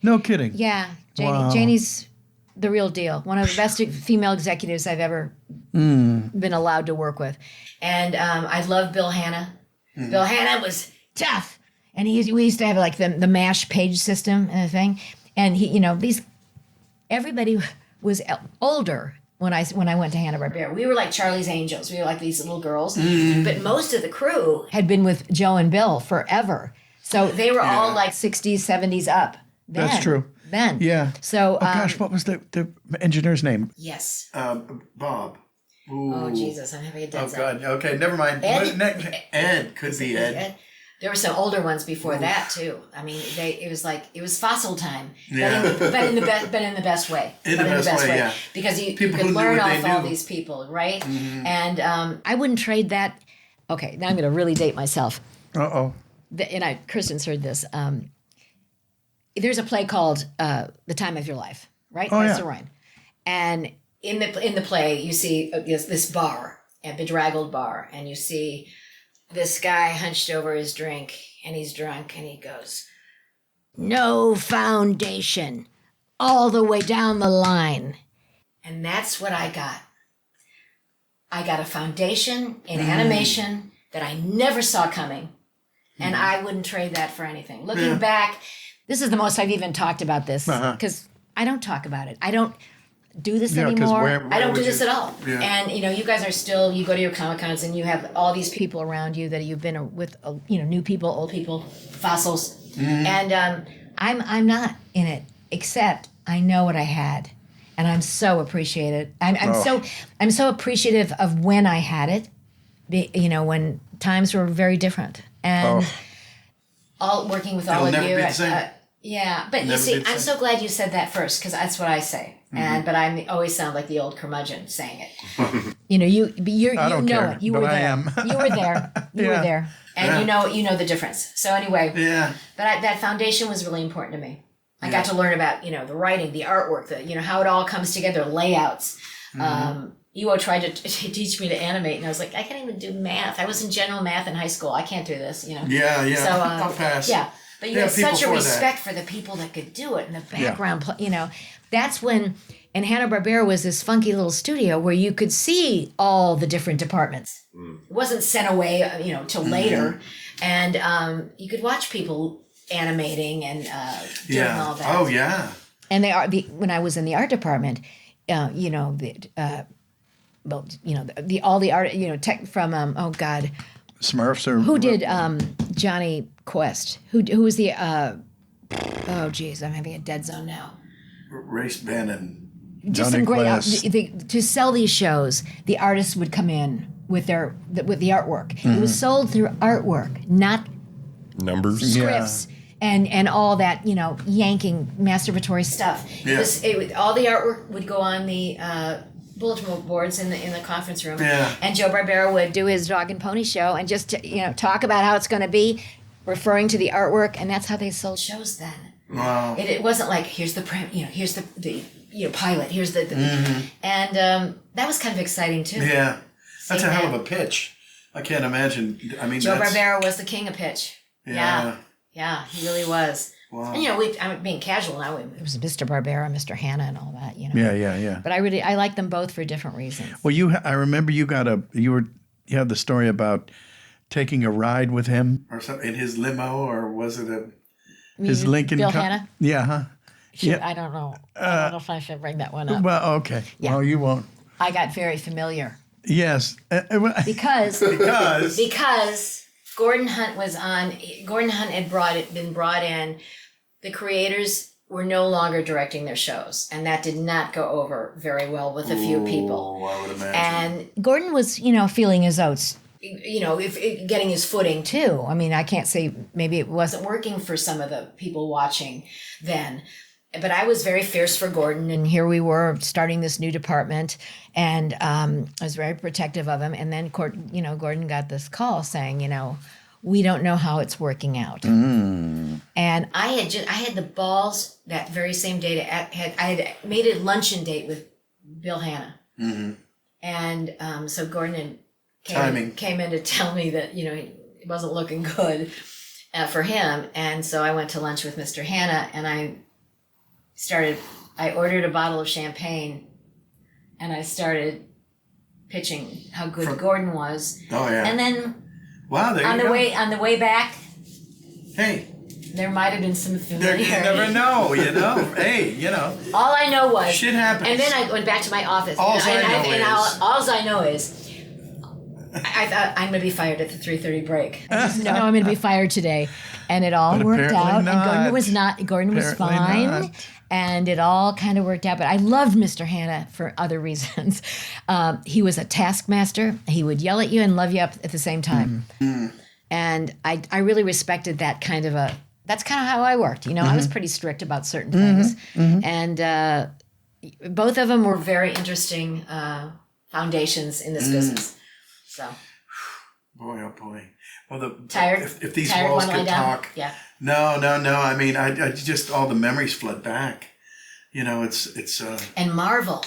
No kidding. Yeah, Janie's the real deal. One of the best female executives I've ever been allowed to work with, and I love Bill Hanna. Bill Hanna was tough, and we used to have like the MASH page system and a thing, and he, these everybody was older when I went to Hanna-Barbera. We were like Charlie's Angels. We were like these little girls. But most of the crew had been with Joe and Bill forever. So they were all like 60s, 70s up. Then. That's true. Then. Yeah. So, gosh, what was the engineer's name? Yes. Bob. Ooh. Oh, Jesus, I'm having a dead zone. God. Okay, never mind. Ed. Could be Ed. There were some older ones before that too. I mean, it was fossil time, Yeah. but in the best way. In the best way, yeah. Because you could learn off all these people, right? Mm-hmm. And I wouldn't trade that. Okay, now I'm going to really date myself. And Kristen's heard this. There's a play called "The Time of Your Life," right? That's the Rhine. And in the play, you see this bar, a bedraggled bar, and you see this guy hunched over his drink, and he's drunk, and he goes, "No foundation, all the way down the line." And that's what I got. I got a foundation in animation that I never saw coming, and I wouldn't trade that for anything. Looking back, this is the most I've even talked about this, because I don't talk about it. I don't do this anymore. Where I don't do this at all. Yeah. And you guys are still, you go to your Comic-Cons and you have all these people around you that you've been with, new people, old people, fossils. And I'm not in it, except I know what I had, and I'm so appreciated. I'm so appreciative of when I had it, when times were very different, and all working with all of you. Yeah, but you see, I'm so glad you said that first, because that's what I say. But I always sound like the old curmudgeon saying it. You don't know it. You were there. You were there. You were there, and you know the difference. So anyway, but that foundation was really important to me. I got to learn about the writing, the artwork, how it all comes together, layouts. Iwo tried to teach me to animate, and I was like, I can't even do math. I was in general math in high school. I can't do this. Yeah. So I'll pass. Yeah. But you have such a respect for the people that could do it in the background. That's when, and Hanna-Barbera was this funky little studio where you could see all the different departments. It wasn't sent away, till later. And you could watch people animating and doing all that. Oh, yeah. And when I was in the art department, all the art, tech from, Smurfs or who did Johnny Quest? Who was the? Oh, geez, I'm having a dead zone now. Race Bannon. Just Johnny some great to sell these shows. The artists would come in with the artwork. It was sold through artwork, not numbers, scripts, and all that yanking masturbatory stuff. Yeah. All the artwork would go on the bulletin boards in the conference room. Yeah. And Joe Barbera would do his dog and pony show and just talk about how it's going to be, referring to the artwork, and that's how they sold shows then. Wow. It wasn't like here's the here's the pilot, here's the and that was kind of exciting too. Yeah. That's a hell of a pitch. I can't imagine. I mean, Joe Barbera was the king of pitch. Yeah, he really was. Wow. And I'm being casual now. It was Mr. Barbera, Mr. Hanna, and all that. Yeah. But I like them both for different reasons. Well, I remember you had the story about taking a ride with him or something in his limo, or was it his Lincoln? Bill Hanna? Yeah, huh? I don't know. I don't know if I should bring that one up. Well, okay. Yeah. Well, you won't. I got very familiar. Yes. Because Gordon Hunt was on. Gordon Hunt had been brought in. The creators were no longer directing their shows, and that did not go over very well with a few people. I would imagine. And Gordon was, feeling his oats, getting his footing too. I mean, I can't say maybe it wasn't working for some of the people watching then, but I was very fierce for Gordon, and here we were starting this new department, and I was very protective of him. And then, Gordon got this call saying, we don't know how it's working out. And I had the balls that very same day I had made a luncheon date with Bill Hanna. And so Gordon came in to tell me that, it wasn't looking good for him. And so I went to lunch with Mr. Hanna, and I ordered a bottle of champagne, and I started pitching how good Gordon was. Oh, yeah. And then on the way back, hey, There might have been some familiarity. You never know, you know. Hey, you know. All I know was shit happens. And then I went back to my office. All I know is I thought I'm going to be fired at the 3:30 break. I just know I'm going to be fired today, and it all worked out. Not. And Gordon was not. Gordon was fine. Not. And it all kind of worked out. But I loved Mr. Hanna for other reasons. He was a taskmaster. He would yell at you and love you up at the same time. Mm-hmm. And I really respected that kind of that's kind of how I worked. You know, I was pretty strict about certain things. Mm-hmm. And both of them were very interesting foundations in this business. So. Boy, oh boy. Well, tired. If these walls could talk. Yeah. No. I mean, I just all the memories flood back. You know, it's. And Marvel.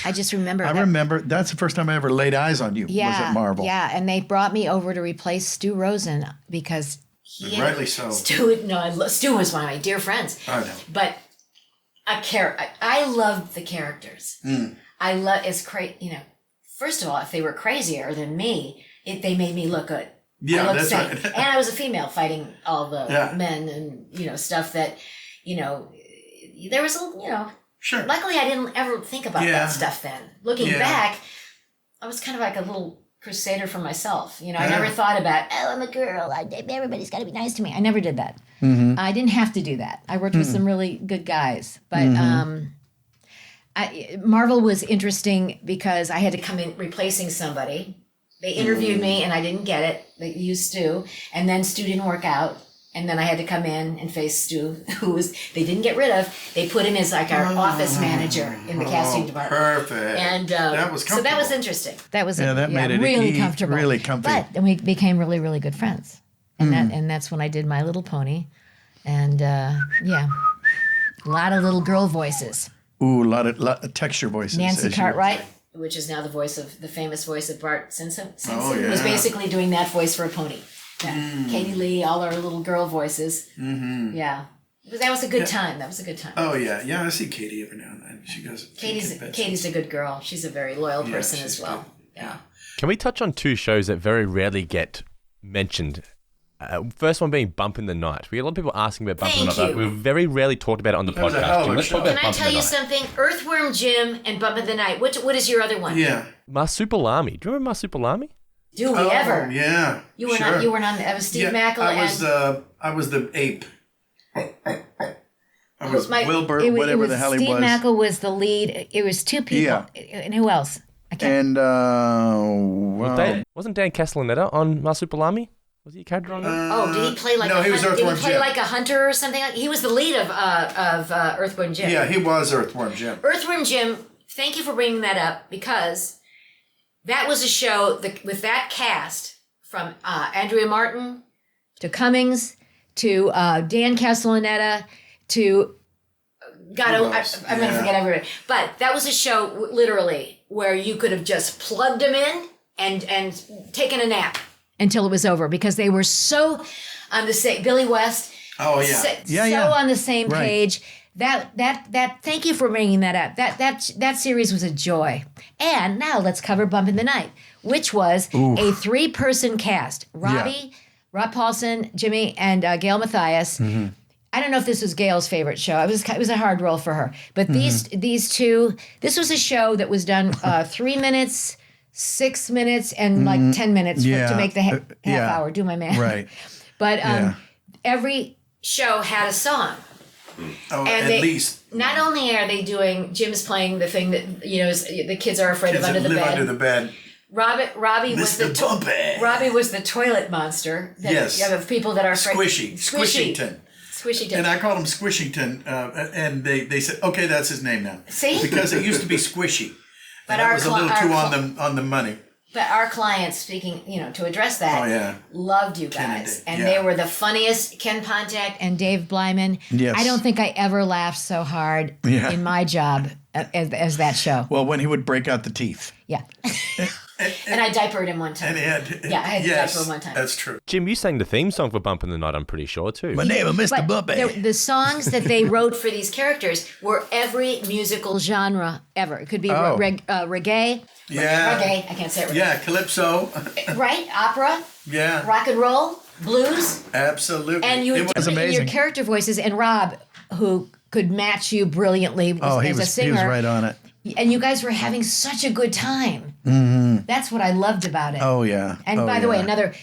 I just remember. I remember that's the first time I ever laid eyes on you. Yeah, was at Marvel. Yeah, and they brought me over to replace Stu Rosen because rightly so. Stu was one of my dear friends. I know. But I loved the characters. I love you know. First of all, if they were crazier than me, they made me look good. Yeah, that's safe. right. And I was a female fighting all the men and, you know, stuff that, you know, there was, you know. Sure. Luckily, I didn't ever think about that stuff then. Looking back, I was kind of like a little crusader for myself. You know, I never thought about, I'm a girl. Everybody's got to be nice to me. I never did that. Mm-hmm. I didn't have to do that. I worked with some really good guys. But Marvel was interesting because I had to come in replacing somebody. They interviewed me and I didn't get it. They used Stu. And then Stu didn't work out. And then I had to come in and face Stu, they didn't get rid of. They put him as like our office manager in the casting department. Perfect. And that was comfortable. So that was interesting. That was that made it really comfortable. Really comfy. But we became really, really good friends. And that's when I did My Little Pony. And a lot of little girl voices. Ooh, a lot of texture voices. Nancy Cartwright, which is now the famous voice of Bart Simpson, was basically doing that voice for a pony. Katie Lee, all our little girl voices. Mm-hmm. Yeah. That was a good time. That was a good time. Oh, yeah. Yeah, I see Katie every now and then. She goes. Katie's a good girl. She's a very loyal person as well. Good. Yeah. Can we touch on two shows that very rarely get mentioned? First one being Bump in the Night. We get a lot of people asking about Bump in the Night. We've very rarely talked about it on the podcast. Let's talk about Can I tell you something? Earthworm Jim and Bump in the Night. What is your other one? Yeah. Marsupilami. Do you remember Marsupilami? Do we ever? Yeah. You were not. You were not. That was Steve Mackle. I was the ape. I was Wilbur, whatever the hell he was. Steve Mackle was the lead. It was two people. Yeah. And who else? I can't. And wasn't Dan Castellaneta on Marsupilami? Was he a character on that? Did he play like? No, he was Earthworm Jim. Did he play like a hunter or something? He was the lead of Earthworm Jim. Yeah, he was Earthworm Jim. Earthworm Jim. Thank you for bringing that up because that was a show with that cast from Andrea Martin to Cummings to Dan Castellaneta to I'm going to forget everybody. But that was a show literally where you could have just plugged them in and taken a nap until it was over because they were so on the same. Billy West. Oh yeah. On the same page. That. Thank you for bringing that up. That series was a joy. And now let's cover Bump in the Night, which was a 3-person cast: Rob Paulson, Jimmy, and Gail Mathias. Mm-hmm. I don't know if this was Gail's favorite show. It was a hard role for her. But these two, this was a show that was done 3 minutes, 6 minutes, and like 10 minutes to make the half hour. Do my math. Right. But every show had a song. Oh, and at least. Not only are they doing, Jim's playing the thing that, the kids are afraid of under the bed. Under the bed. Robbie was the toilet monster. Of people that are afraid. Squishington. And I called him Squishington, and they said, okay, that's his name now. See? Because it used to be Squishy. But that was a little too on the money. But our clients, speaking, to address that, loved you guys. And they were the funniest, Ken Pontiac and Dave Blyman. Yes. I don't think I ever laughed so hard in my job as that show. Well, when he would break out the teeth. Yeah. And I diapered him one time. I had to diaper him one time. That's true. Jim, you sang the theme song for Bump in the Night, I'm pretty sure, too. My name is Mr. Bumpy. The songs that they wrote for these characters were every musical genre ever. It could be reggae. Yeah. Reggae. I can't say it right. Yeah, calypso. Right? Opera. Yeah. Rock and roll. blues. Absolutely. And you would was do it in your character voices. And Rob, who could match you brilliantly as a singer. He was right on it. And you guys were having such a good time. Mm-hmm. That's what I loved about it. Oh, yeah. And by the way, another,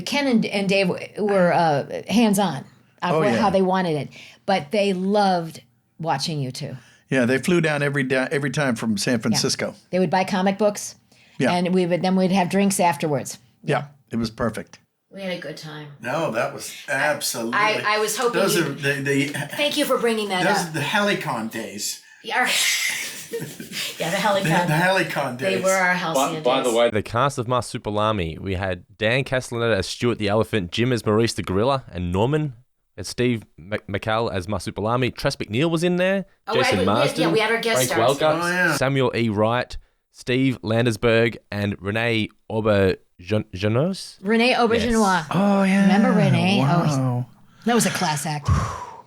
Ken and Dave were hands-on on how they wanted it. But they loved watching you two. Yeah, they flew down every time from San Francisco. Yeah. They would buy comic books. Yeah. And we'd have drinks afterwards. Yeah, it was perfect. We had a good time. No, that was absolutely. I was hoping. Those are the. Thank you for bringing that up. Those are the Helicon days. Yeah, the Helicon. The Helicon days. They were our halcyon days. By the way, the cast of Marsupilami, we had Dan Castellaneta as Stuart the Elephant, Jim as Maurice the Gorilla, and Norman as Steve McCall as Marsupilami. Tress McNeil was in there. Jason Marsden. We had our guest Frank stars. Welker, Samuel E. Wright, Steve Landersberg, and Renee Auberjonois. Renee Auberjonois. Oh, yeah. Remember Renee? Wow. Oh, that was a class act.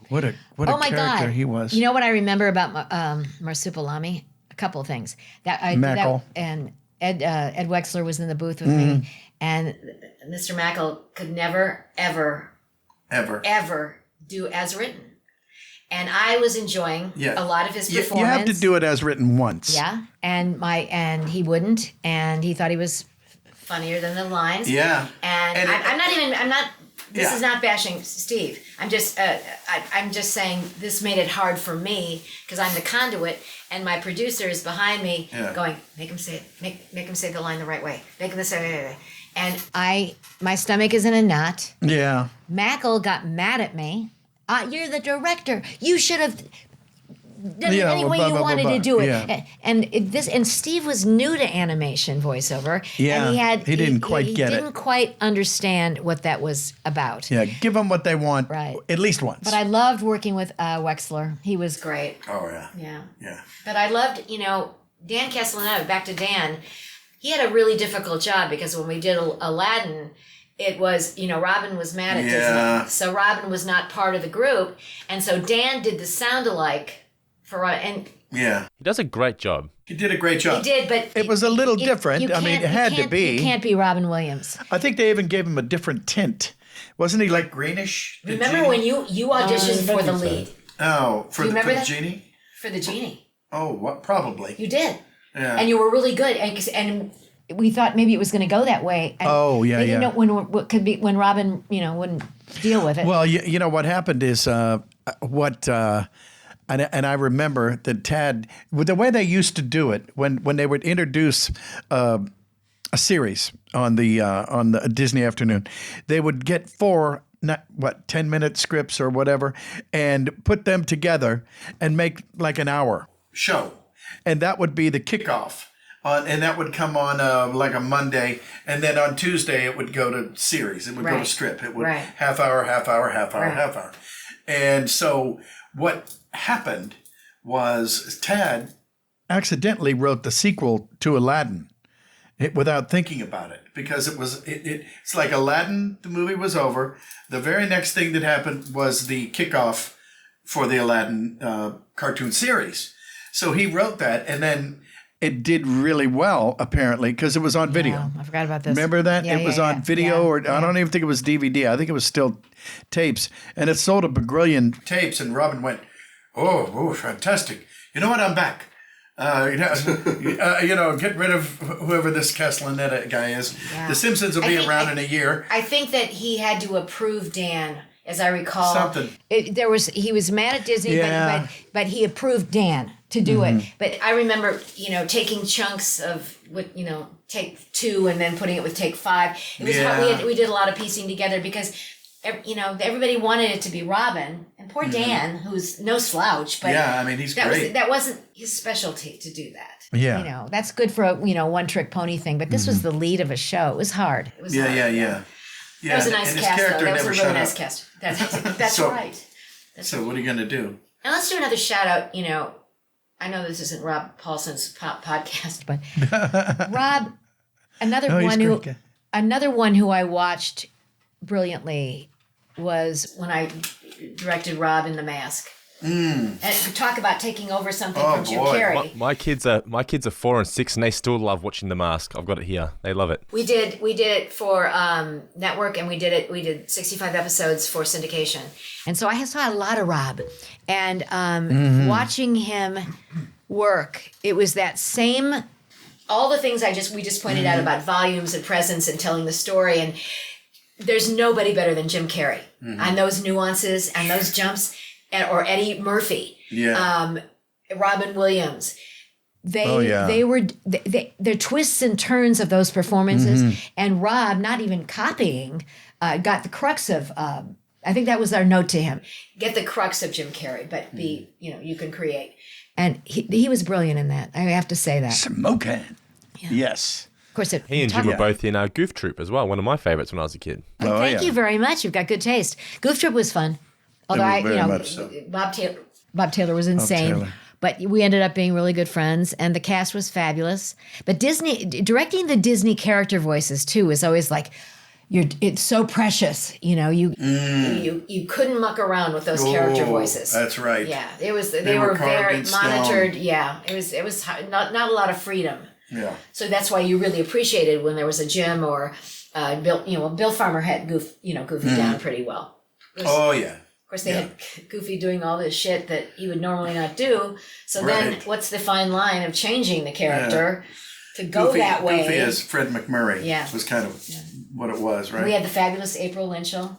What a character he was. You know what I remember about Marsupilami? A couple of things. Mackle. And Ed Wexler was in the booth with me. And Mr. Mackle could never, ever do as written. And I was enjoying a lot of his performance. You have to do it as written once. Yeah. And he wouldn't. And he thought he was funnier than the lines. Yeah. And I'm not this is not bashing Steve. I'm just saying this made it hard for me because I'm the conduit and my producer is behind me going, make him say it, make him say the line the right way. Make him say it. And my stomach is in a knot. Yeah. Mackle got mad at me. You're the director. You should have done it any way you wanted to do it. Yeah. And Steve was new to animation voiceover. Yeah. And he didn't quite get it. He didn't quite understand what that was about. Yeah. Give them what they want. Right. At least once. But I loved working with Wexler. He was great. Oh yeah. Yeah. Yeah. But I loved, Dan Castellaneta. Back to Dan. He had a really difficult job because when we did Aladdin, it was, Robin was mad at Disney. So Robin was not part of the group. And so Dan did the sound-alike for Robin. He does a great job. He did a great job. He did, but it was a little different. It had to be. You can't be Robin Williams. I think they even gave him a different tint. Wasn't he like greenish? Remember when you auditioned for the lead? Oh, for the genie? For the genie. Oh, what? Probably. You did. Yeah. And you were really good. And we thought maybe it was going to go that way. And they didn't know when Robin, wouldn't deal with it. Well, what happened is and I remember that Tad, with the way they used to do it when they would introduce a series on the Disney Afternoon, they would get 10-minute scripts or whatever and put them together and make like an hour show. And that would be the kickoff. And that would come on like a Monday, and then on Tuesday it would go to series. It would go to strip. It would half hour. And so what happened was Tad accidentally wrote the sequel to Aladdin without thinking about it, because it's like Aladdin, the movie was over. The very next thing that happened was the kickoff for the Aladdin cartoon series. So he wrote that, and then it did really well, apparently, because it was on video. Yeah, I forgot about this. Remember that? It was on video, I don't even think it was DVD. I think it was still tapes. And it sold a bagrillion tapes, and Robin went, oh, fantastic. You know what? I'm back. Get rid of whoever this Castellaneta guy is. Yeah. The Simpsons will be around in a year. I think that he had to approve Dan, as I recall. Something. He was mad at Disney, but he approved Dan to do it. But I remember, taking chunks of take 2 and then putting it with take 5. It was hard. We did a lot of piecing together because everybody wanted it to be Robin, and poor Dan, who's no slouch, but he's great. That wasn't his specialty to do that. Yeah. That's good for a one-trick pony thing, but this was the lead of a show. It was hard. It was hard. Yeah. That was a nice cast, though. That was a really nice cast. That's right. So what are you going to do? And let's do another shout-out, I know this isn't Rob Paulson's podcast, but Rob, another one who I watched brilliantly was when I directed Rob in The Mask. And talk about taking over something from Jim Carrey. My kids are 4 and 6, and they still love watching The Mask. I've got it here. They love it. We did it for network, and we did 65 episodes for syndication. And so I saw a lot of Rob, and watching him work, it was that same, all the things we just pointed out about volumes and presence and telling the story, and there's nobody better than Jim Carrey on those nuances and those jumps. Or Eddie Murphy, Robin Williams. They were their twists and turns of those performances, and Rob, not even copying, got the crux of. I think that was our note to him: get the crux of Jim Carrey, but you can create. And he was brilliant in that. I have to say that. Smoking. Yeah. Yes. Of course, he and Jim were both in Goof Troop as well. One of my favorites when I was a kid. Thank you very much. You've got good taste. Goof Troop was fun. Although Bob Taylor was insane, but we ended up being really good friends, and the cast was fabulous. But directing the Disney character voices too is always like, it's so precious. You couldn't muck around with those character voices. That's right. Yeah, it was. They were very monitored. Yeah, it was not a lot of freedom. Yeah. So that's why you really appreciated when there was a Jim or Bill. Bill Farmer had Goofy down pretty well. Of course, they had Goofy doing all this shit that he would normally not do. So then what's the fine line of changing the character to go that way? Goofy as Fred McMurray was kind of what it was, right? We had the fabulous April Winchell.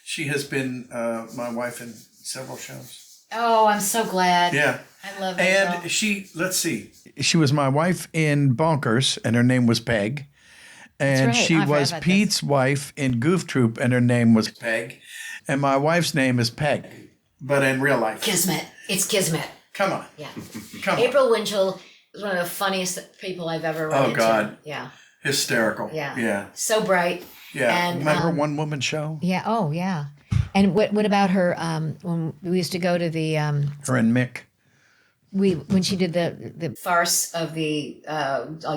She has been my wife in several shows. Oh, I'm so glad. Yeah. I love April. And let's see. She was my wife in Bonkers, and her name was Peg. And she was Pete's wife in Goof Troop, and her name was Peg. And my wife's name is Peg, but in real life. Kismet. It's Kismet. Come on. Yeah. Come on. April Winchell is one of the funniest people I've ever run into. Oh, God. Yeah. Hysterical. Yeah. Yeah. So bright. Yeah. And, remember her one-woman show? Yeah. Oh, yeah. And what about her, when we used to go to the... her and Mick. When she did the farce of the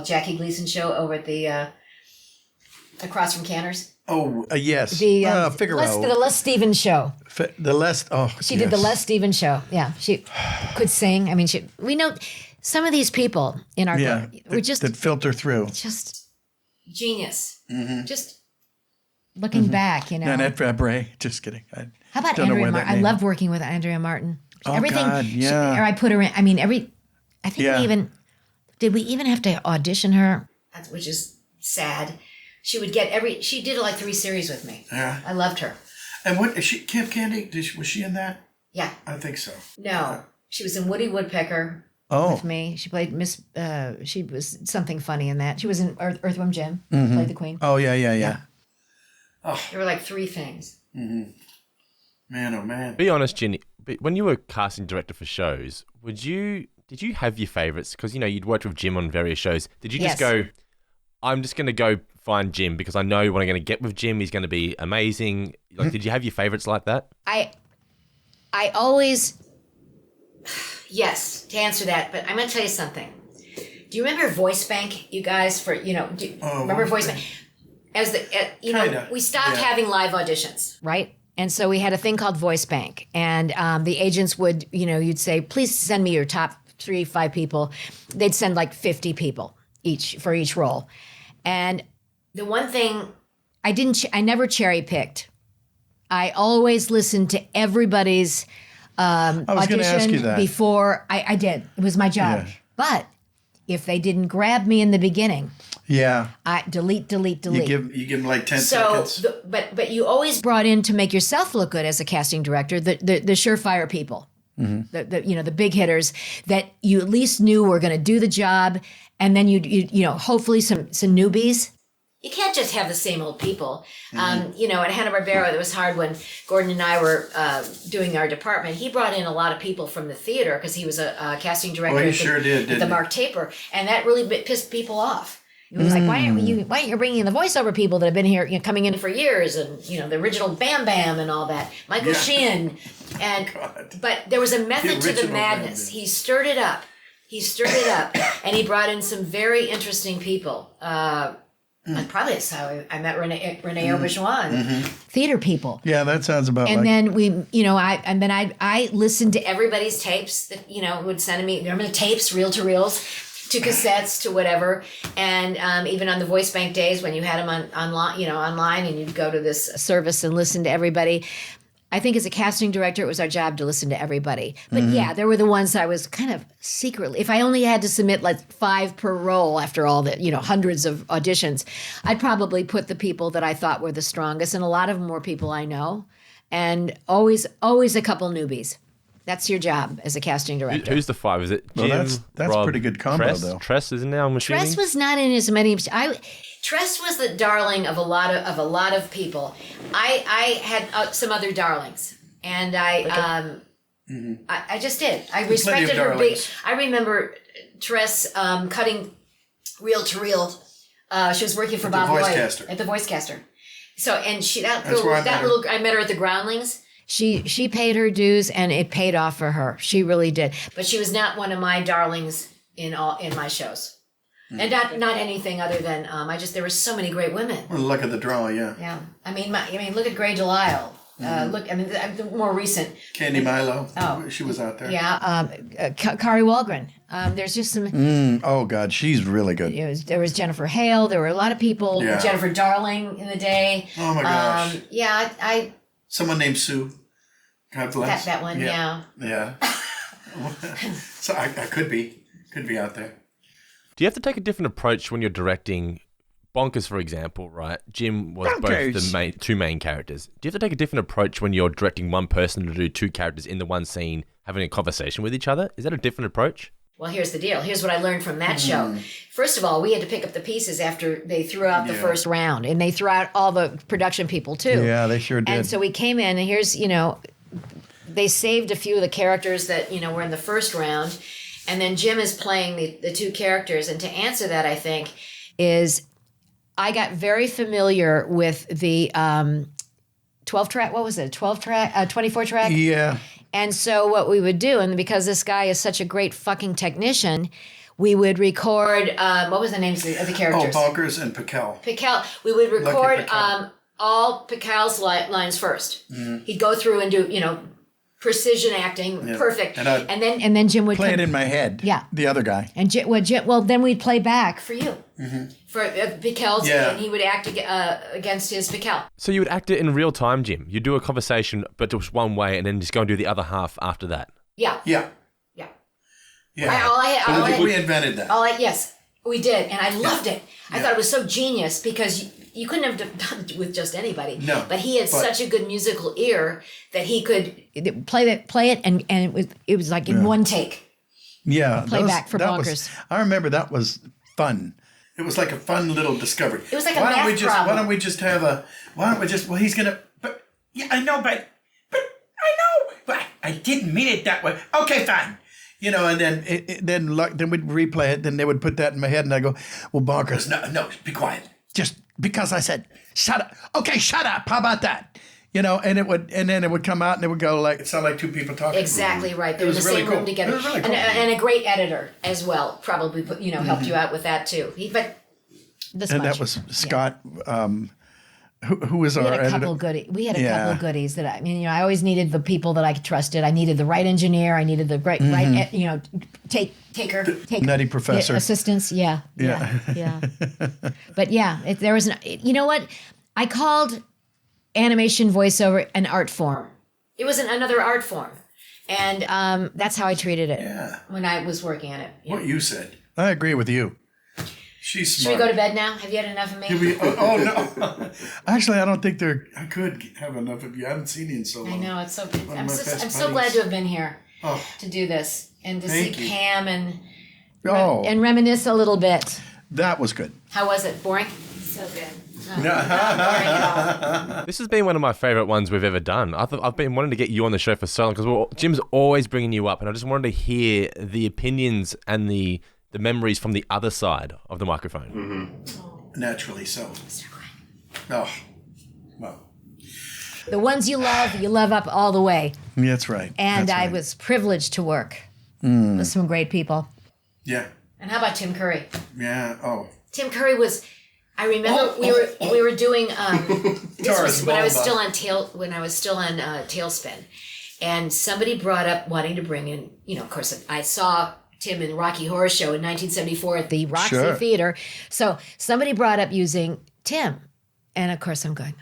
Jackie Gleason show over at the... across from Canners. Oh, yes. The Figaro. The Les Stevens show. She did the Les Stevens show. Yeah, she could sing. I mean, we know some of these people in our were just that filter through. Just genius. Just looking back, Annette Fabre. Just kidding. How about Andrea Martin? I loved working with Andrea Martin. Oh, everything. God, yeah. Or I put her in. I mean, I think did we even have to audition her? Which is sad. She would get she did like 3 series with me. Yeah. I loved her. And what is she? Camp Candy? Was she in that? Yeah. I think so. No. She was in Woody Woodpecker with me. She played Miss, she was something funny in that. She was in Earthworm Jim, played the Queen. Oh, yeah. Oh. There were like 3 things. Man, oh man. Be honest, Ginny, when you were casting director for shows, did you have your favorites? Because, you'd worked with Jim on various shows. Did you just go, I'm just going to go find Jim because I know when I'm going to get with Jim, he's going to be amazing. Like, did you have your favorites like that? I always, yes, to answer that, but I'm going to tell you something. Do you remember Voice Bank, you guys? Remember Voice Bank? We stopped having live auditions, right? And so we had a thing called Voice Bank, and the agents would, you'd say, please send me your top 3-5 people. They'd send like 50 people for each role. And the one thing I never cherry picked. I always listened to everybody's audition before I did. It was my job. Yeah. But if they didn't grab me in the beginning, I delete. You give them like 10 seconds. But you always brought in to make yourself look good as a casting director the surefire people. The big hitters that you at least knew were going to do the job, and then you hopefully some newbies. You can't just have the same old people. At Hanna-Barbera, it was hard when Gordon and I were doing our department. He brought in a lot of people from the theater because he was a casting director at the Mark Taper, and that really pissed people off. It was like, why aren't you bringing in the voiceover people that have been here, coming in for years, and the original Bam Bam and all that, Michael Sheen, but there was a method to the madness. He stirred it up, and he brought in some very interesting people. And probably that's how I met Renee Auberjonois. Theater people. Yeah, that sounds about and like. Then I listened to everybody's tapes that, would send me, remember the tapes, reel to reels, to cassettes, to whatever. And even on the voice bank days when you had them online and you'd go to this service and listen to everybody. I think as a casting director, it was our job to listen to everybody. But yeah, there were the ones I was kind of secretly, if I only had to submit like 5 per role after all the, hundreds of auditions, I'd probably put the people that I thought were the strongest. And a lot of them were people I know. And always a couple newbies. That's your job as a casting director. Who's the 5? Is it Jim, that's Rob, pretty good combo, though. Tress isn't now, I'm assuming? Tress was not in as many. Tress was the darling of a lot of people. I had some other darlings, and I just did. I respected her big. I remember Tress cutting reel to reel. She was working for Bob Lloyd at the Voice Caster. So, and I met her at the Groundlings. She paid her dues, and it paid off for her. She really did. But she was not one of my darlings in my shows. And not anything other than there were so many great women. Well, luck of the draw, yeah. Yeah, I mean, look at Gray Delisle. The more recent. Candy Milo. Oh, she was out there. Yeah, Kari Wahlgren. There's just some. Oh God, she's really good. There was Jennifer Hale. There were a lot of people. Yeah. Jennifer Darling in the day. Oh my gosh. I. Someone named Sue. God bless. That one. Yeah. Yeah. So I could be out there. Do you have to take a different approach when you're directing Bonkers, for example, right? Jim was both the two main characters. Do you have to take a different approach when you're directing one person to do 2 characters in the one scene, having a conversation with each other? Is that a different approach? Well, here's the deal. Here's what I learned from that show. First of all, we had to pick up the pieces after they threw out the first round, and they threw out all the production people too. Yeah, they sure did. And so we came in, and here's, they saved a few of the characters that, were in the first round. And then Jim is playing the 2 characters. And to answer that, I think, is I got very familiar with the 12-track, what was it, 24-track? Yeah. And so what we would do, and because this guy is such a great fucking technician, we would record, what was the names of the characters? Oh, Bonkers and Piquel. We would record all Piquel's lines first. He'd go through and do, precision acting, perfect. And then Jim would play it in my head. Yeah, the other guy. And Jim, then we'd play back for you, for Piquel's, and he would act against his Piquel. So you would act it in real time, Jim. You do a conversation, but just one way, and then just go and do the other half after that. Yeah. We invented that. Yes, we did, and I loved it. I thought it was so genius because you couldn't have done it with just anybody. No, but he had such a good musical ear that he could play it, and it was like in one take. Yeah, playback for Bonkers. I remember that was fun. It was like a fun little discovery. It was like math problem. Why don't we just have a? Why don't we just? Well, he's gonna. But yeah, I know, but I know, but I didn't mean it that way. Okay, fine. And then we'd replay it. Then they would put that in my head, and I go, "Well, Bonkers, no, be quiet. Just because I said shut up. Okay, shut up. How about that? And then it would come out, and it would go like it sounded like 2 people talking. Exactly right. They were in the same room together, really cool. and a great editor as well. Probably helped you out with that too. That was Scott. Who was our editor? We had a couple of goodies that I always needed the people that I trusted. I needed the right engineer. I needed the right taker, nutty professor, assistants. Yeah. But there was you know what? I called animation voiceover an art form. It was another art form, and that's how I treated it when I was working on it. What you said, I agree with you. She's smart. Should we go to bed now? Have you had enough of me? No. Actually, I don't think I could have enough of you. I haven't seen you in so long. I know, it's so good. I'm so glad to have been here to do this and to see Cam and reminisce a little bit. That was good. How was it? Boring? So good. This has been one of my favorite ones we've ever done. I've been wanting to get you on the show for so long because Jim's always bringing you up, and I just wanted to hear the opinions and the memories from the other side of the microphone. Naturally so. Oh, well. The ones you love up all the way. That's right. And I was privileged to work with some great people. Yeah. And how about Tim Curry? Yeah. Oh. Tim Curry was, I remember we were doing this was when I was still on TaleSpin, and somebody brought up wanting to bring in, of course I saw Tim in Rocky Horror Show in 1974 at the Roxy Theater. So somebody brought up using Tim, and of course I'm going,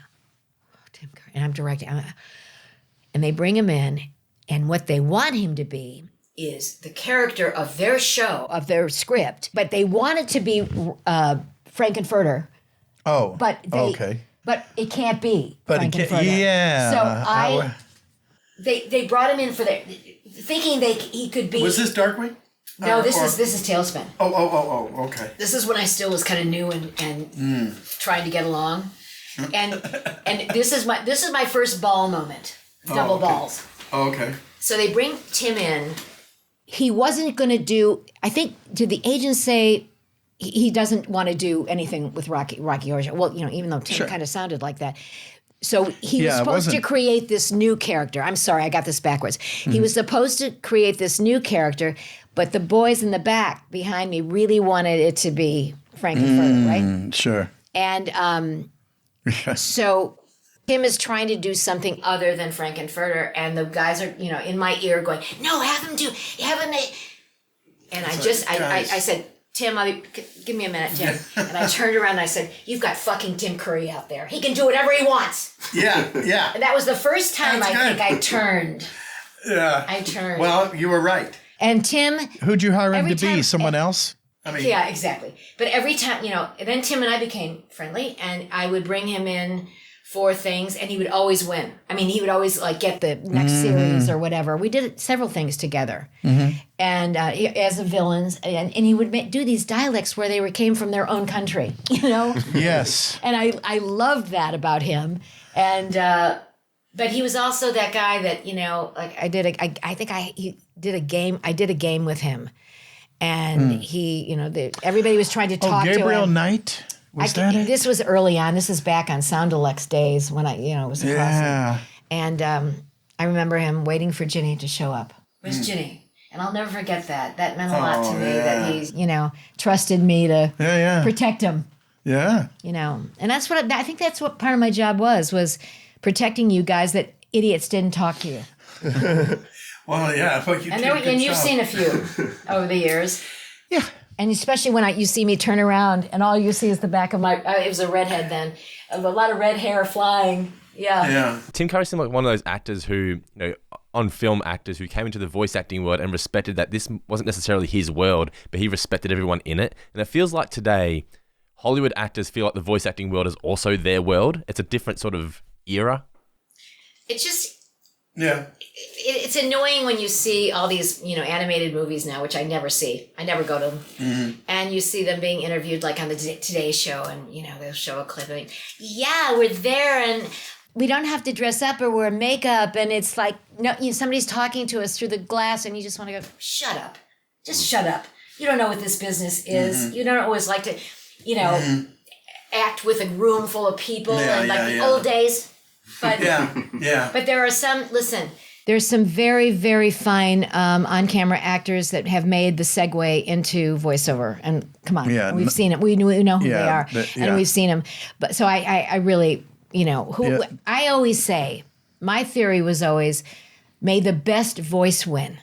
Tim Curry, and I'm directing, and they bring him in, and what they want him to be is the character of their show, of their script, but they want it to be Frankenfurter. Oh, but but it can't be. But Frankenfurter. Yeah. So they brought him in for that, thinking he could be. Was this Darkwing? No, this is TaleSpin. Oh, okay. This is when I still was kind of new and trying to get along, and this is my first ball moment, double balls. Oh, okay. So they bring Tim in. He wasn't going to do. I think did the agent say he doesn't want to do anything with Rocky Horror Show? Well, even though Tim kind of sounded like that. So he was supposed to create this new character. I'm sorry, I got this backwards. Mm-hmm. He was supposed to create this new character, but the boys in the back behind me really wanted it to be Frankenfurter, right? Sure. And so Tim is trying to do something other than Frankenfurter, and the guys are, in my ear going, "No, have him. And I said, Tim, give me a minute, Tim. And I turned around and I said, "You've got fucking Tim Curry out there. He can do whatever he wants." Yeah. And that was the first time think I turned. Yeah. I turned. Well, you were right. And Tim. Who'd you hire him to be? Someone else? Yeah, exactly. But every time, then Tim and I became friendly, and I would bring him in for things, and he would always win. I mean, he would always get the next series or whatever. We did several things together, and as the villains, and he would do these dialects where they came from their own country, Yes. And I loved that about him, and but he was also that guy that I did a game with him, and he everybody was trying to talk to him. Gabriel Knight. Was that it? This was early on. This is back on Sound-Alex days when I was across. Yeah. And I remember him waiting for Ginny to show up. Where's Ginny? And I'll never forget that. That meant a lot to me that he's, trusted me to protect him. Yeah. And that's what I think that's what part of my job was protecting you guys that idiots didn't talk to you. Well, yeah. And you've seen a few over the years. Yeah. And especially when you see me turn around and all you see is the back of my, it was a redhead then, a lot of red hair flying. Yeah. Tim Curry seemed like one of those actors who, on film actors who came into the voice acting world and respected that this wasn't necessarily his world, but he respected everyone in it. And it feels like today, Hollywood actors feel like the voice acting world is also their world. It's a different sort of era. It's just... Yeah. It's annoying when you see all these, animated movies now, which I never see. I never go to them. Mm-hmm. And you see them being interviewed like on the Today Show, and, they'll show a clip and, yeah, we're there and we don't have to dress up or wear makeup. And it's like, no, somebody's talking to us through the glass and you just want to go, shut up. Just shut up. You don't know what this business is. Mm-hmm. You don't always like to, act with a room full of people the old days. But But there are there's some very, very fine on-camera actors that have made the segue into voiceover. And come on, we've seen it. We know who they are, and we've seen them. But so I really, I always say, my theory was always, may the best voice win.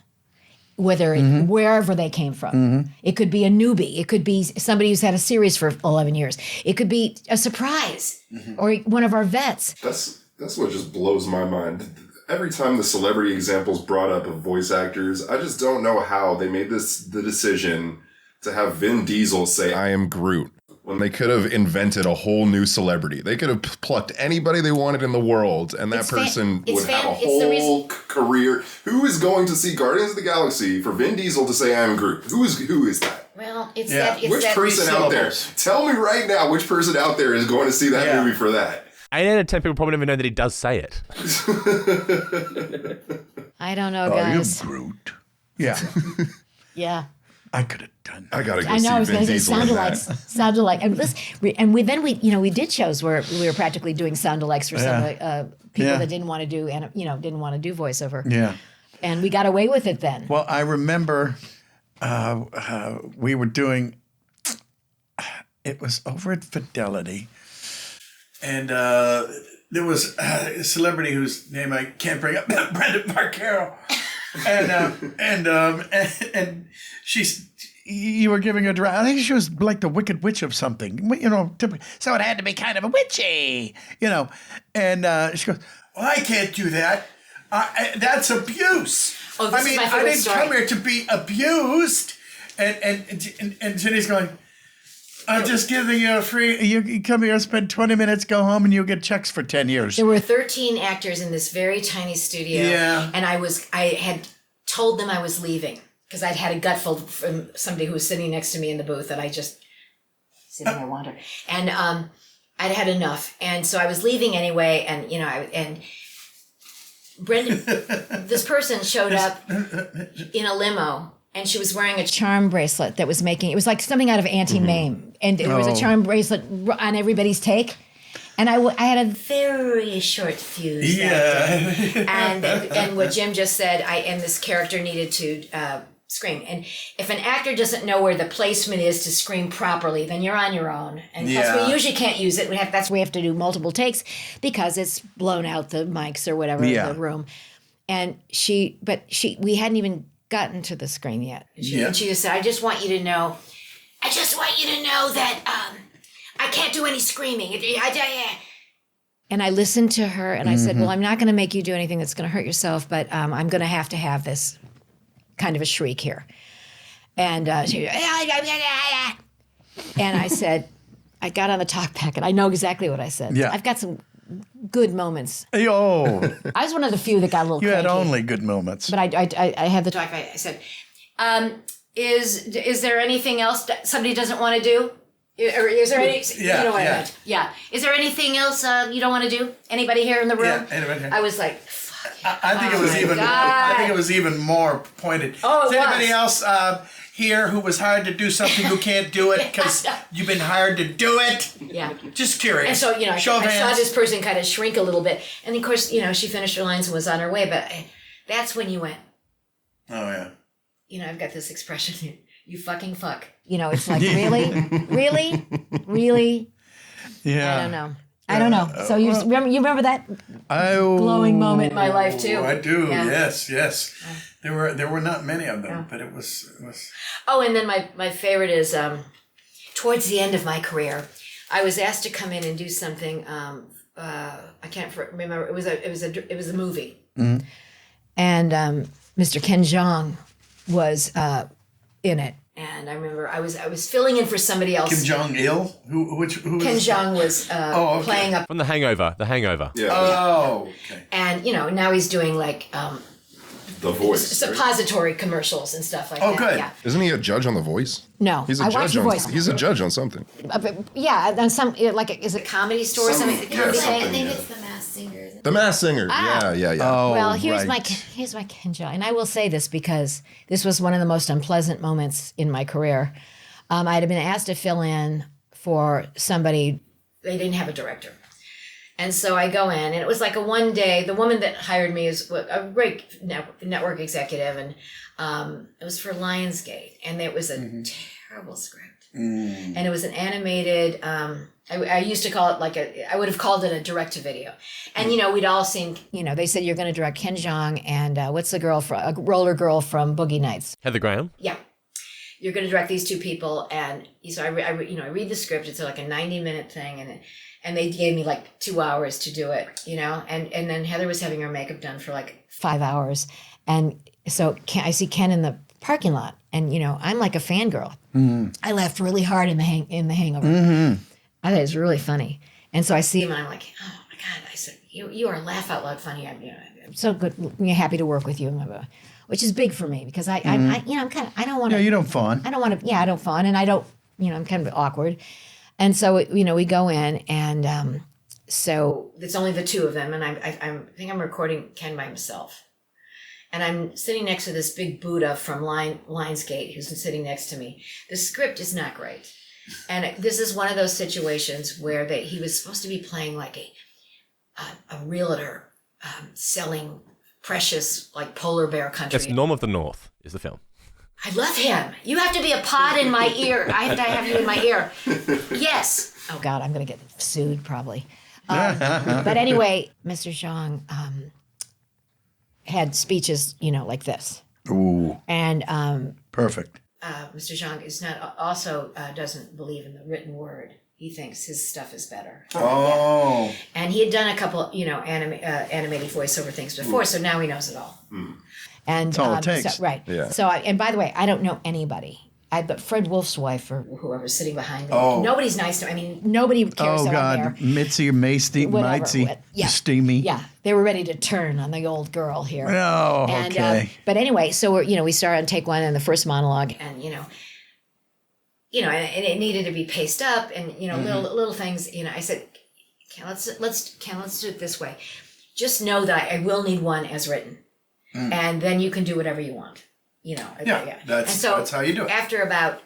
Wherever they came from. Mm-hmm. It could be a newbie. It could be somebody who's had a series for 11 years. It could be a surprise or one of our vets. That's what just blows my mind. Every time the celebrity example's brought up of voice actors, I just don't know how they made the decision to have Vin Diesel say, "I am Groot," when they could have invented a whole new celebrity. They could have plucked anybody they wanted in the world, and that person would have a whole career. Who is going to see Guardians of the Galaxy for Vin Diesel to say, "I am Groot"? Who is that? Well, it's which person out there? Tell me right now which person out there is going to see that movie for that. 8 out of 10 people probably don't even know that he does say it. I don't know, guys. I am Groot. Yeah. Yeah. I could have done that. I gotta go see Vin Diesel. Sounded like, and listen, we did shows where we were practically doing sound-alikes for some people that didn't want to do, and didn't want to do voiceover. Yeah. And we got away with it then. Well, I remember we were doing It was over at Fidelity. And there was a celebrity whose name I can't bring up, Brenda Barcaro. And she's, you were giving her I think she was like the Wicked Witch of something, so it had to be kind of a witchy, and she goes, well, I can't do that. That's abuse. Oh, this is my favorite I didn't story. come here to be abused. And Jenny's going, I'm just giving you a free, you come here, spend 20 minutes, go home, and you'll get checks for 10 years. There were 13 actors in this very tiny studio. Yeah. And I had told them I was leaving because I'd had a gutful from somebody who was sitting next to me in the booth that I just sitting there wander. And I'd had enough. And so I was leaving anyway. And, and Brendan, this person showed up in a limo. And she was wearing a charm bracelet that was it was like something out of Auntie Mame. And there was a charm bracelet on everybody's take. And I had a very short fuse. Yeah. And what Jim just said, and this character needed to scream. And if an actor doesn't know where the placement is to scream properly, then you're on your own. And plus we usually can't use it. That's why we have to do multiple takes because it's blown out the mics or whatever in the room. And we hadn't even gotten to the screen yet. And she just said, I just want you to know that I can't do any screaming. And I listened to her and I said, well, I'm not going to make you do anything that's going to hurt yourself, but I'm going to have this kind of a shriek here. And she, and I said, I got on the talkback and I know exactly what I said. Yeah. I've got some good moments. Oh. I was one of the few that got a little You cranky. had only good moments. But I had the talk. I said, is there anything else that somebody doesn't want to do? Or is there any? Yeah, you know what yeah. I meant. Yeah. Is there anything else you don't want to do? Anybody here in the room? Yeah, anybody here. I was like, fuck. I think it was even. I think it was even more pointed. Oh, Is it anybody was. else here who was hired to do something who can't do it because you've been hired to do it? Yeah. Just curious. And so, Show of I saw hands. this person kind of shrink a little bit. And of course, she finished her lines and was on her way. But that's when you went, Oh yeah. I've got this expression, you fucking fuck. It's like, really? Really? Yeah. I don't know. So you remember that glowing moment in my life too? I do. Yeah. Yes. There were not many of them, but it was. Oh, and then my favorite is towards the end of my career, I was asked to come in and do something. I can't remember. It was a movie, and Mr. Ken Jeong was in it. And I remember I was filling in for somebody else. Kim Jong-il? Who Ken Jeong was playing up. From The Hangover. Yeah. Oh, okay. And, now he's doing like The Voice. suppository commercials and stuff like that. Oh, good. Yeah. Isn't he a judge on The Voice? No, He's a I judge watched The on. Voice. He's a judge on something. Yeah, on some is it Comedy Store or something? Comedy something, thing? I think It's The Masked Singer. The Masked Singer. Ah. Yeah. Oh, Well, here's right. my Ken Jeong, and I will say this because this was one of the most unpleasant moments in my career. I had been asked to fill in for somebody. They didn't have a director, and so I go in, and it was like a one day. The woman that hired me is a great network executive, and it was for Lionsgate, and it was a terrible script, and it was an animated. I used to call it I would have called it a direct-to-video. And, we'd all seen, they said, you're going to direct Ken Jeong and what's the girl from, a roller girl from Boogie Nights. Heather Graham. Yeah. You're going to direct these two people. And so I read the script. It's like a 90-minute thing. And they gave me like 2 hours to do it, and then Heather was having her makeup done for like 5 hours. And so I see Ken in the parking lot and, I'm like a fangirl. I laughed really hard in the Hangover. I thought it was really funny. And so I see him and I'm like, oh my God. I said, you are laugh out loud funny. I'm so good. Happy to work with you. Which is big for me because I'm kind of, I don't want to. Yeah, you don't fawn. I don't want to, I don't fawn and I don't, I'm kind of awkward. And so, we go in and so it's only the two of them. And I think I'm recording Ken by himself. And I'm sitting next to this big Buddha from Lionsgate who's sitting next to me. The script is not great. And this is one of those situations where he was supposed to be playing like a realtor selling precious like polar bear country. That's Norm of the North is the film. I love him. You have to be a pod in my ear. I have to have you in my ear. Yes. Oh, God, I'm going to get sued probably. But anyway, Mr. Zhang had speeches, like this. Ooh. And perfect. Mr. Zhang is not also doesn't believe in the written word. He thinks his stuff is better. Oh. Yeah. And he had done a couple, animated voiceover things before, so now he knows it all. Mm. And that's all it takes. So, right. Yeah. So, and by the way, I don't know anybody. But Fred Wolf's wife or whoever's sitting behind me. Oh. Nobody's nice to me. I mean, nobody cares that I'm there. Mitzi or Macy, Yeah. Steamy. Yeah. They were ready to turn on the old girl here. Oh, and, okay. But anyway, so we started on take one and the first monologue, and and it needed to be paced up, and little things. I said, let's do it this way. Just know that I will need one as written, and then you can do whatever you want. Yeah. That's how you do it. After about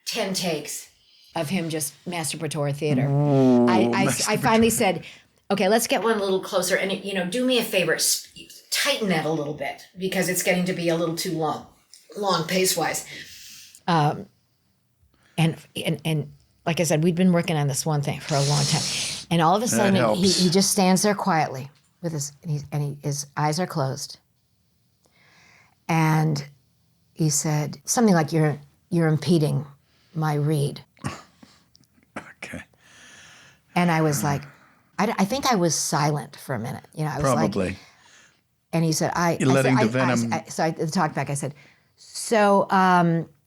10 takes of him just masturbatory theater, I finally said, okay, let's get one a little closer, and do me a favor, tighten that a little bit because it's getting to be a little too long pace wise. And like I said, we'd been working on this one thing for a long time, and all of a sudden he just stands there quietly with his eyes are closed. And he said something like, "You're impeding my read." Okay. And I was like, I think I was silent for a minute. I was probably. And he said, You're letting the venom. So I talked back. I said, "So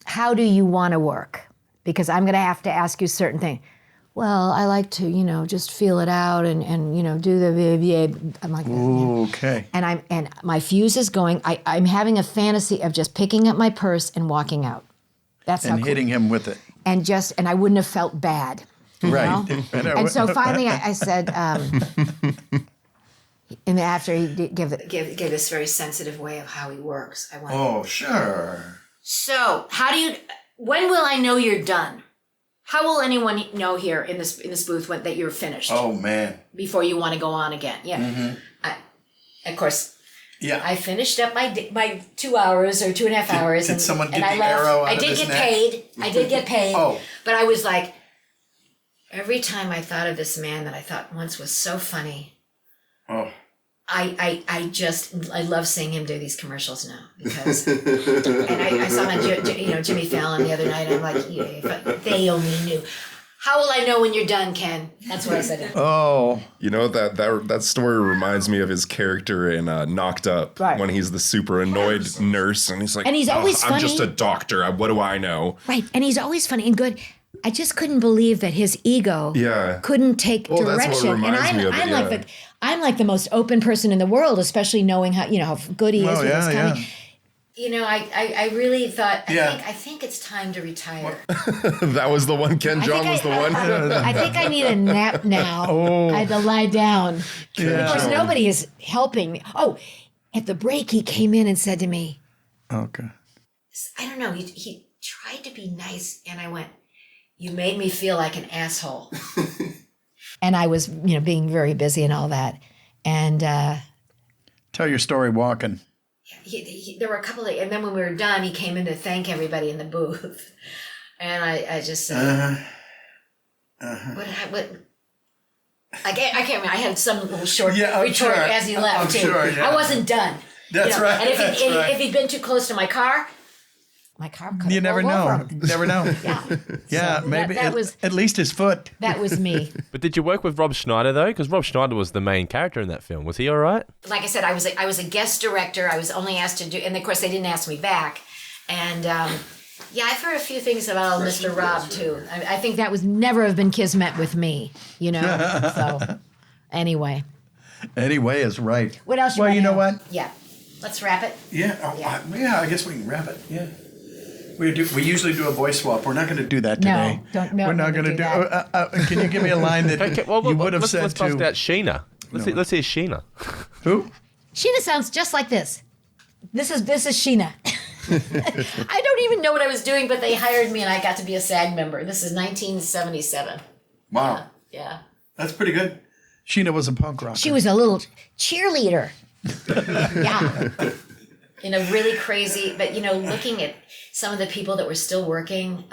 how do you want to work? Because I'm going to have to ask you certain things." Well, I like to, just feel it out and do the. I'm like, ooh, okay. And my fuse is going. I'm having a fantasy of just picking up my purse and walking out. That's how and hitting him with it. And I wouldn't have felt bad. Right. And so finally, I said, and after he gave this very sensitive way of how he works, I went, "Oh, sure." So when will I know you're done? How will anyone know here in this booth that you're finished? Oh, man. Before you want to go on again. Yeah. Mm-hmm. Of course. Yeah. I finished up my 2 hours or 2.5 hours. Did someone get and the arrow out I of did his get neck? paid. I did get paid. Oh. But I was like, every time I thought of this man that I thought once was so funny. Oh. I love seeing him do these commercials now because, and I saw him on Jimmy Fallon the other night. I'm like, yeah, if they only knew. How will I know when you're done, Ken? That's what I said. Oh, that story reminds me of his character in Knocked Up, right. When he's the super annoyed nurse, and he's like, and he's always funny. I'm just a doctor. What do I know? Right, and he's always funny and good. I just couldn't believe that his ego couldn't take direction. That's what reminds me of it, I'm like the most open person in the world, especially knowing how how good he is with his comedy. I really thought, I think it's time to retire. That was the one. Ken Jeong was the one. I think I need a nap now. Oh. I had to lie down. Yeah. Of course, nobody is helping me. Oh, at the break, he came in and said to me, okay. I don't know, he tried to be nice, and I went, "You made me feel like an asshole." And I was, being very busy and all that. And tell your story walking. There were a couple of, and then when we were done, he came in to thank everybody in the booth. And I just said, what? I can't remember. I had some little short retort as he left, too. Sure, yeah. I wasn't done. That's right. And if he'd been too close to my car could you have never rolled know. over him. You never know. Yeah. So maybe that was, at least his foot. That was me. But did you work with Rob Schneider though? Because Rob Schneider was the main character in that film. Was he all right? Like I said, I was a guest director. I was only asked to do, and of course they didn't ask me back. And I've heard a few things about Mr. Rob too. I think that was never have been kismet with me, So anyway. Anyway is right. What else? Well, you know what? Yeah. Let's wrap it. Yeah. I guess we can wrap it. Yeah. We usually do a voice swap. We're not going to do that today. No, we're not going to do. Can you give me a line that you would have said let's to? Let's bust out Sheena. Let's hear Sheena. Who? Sheena sounds just like this. This is Sheena. I don't even know what I was doing, but they hired me and I got to be a SAG member. This is 1977. Wow. Yeah. That's pretty good. Sheena was a punk rocker. She was a little cheerleader. Yeah. in a really crazy, but looking at some of the people that were still working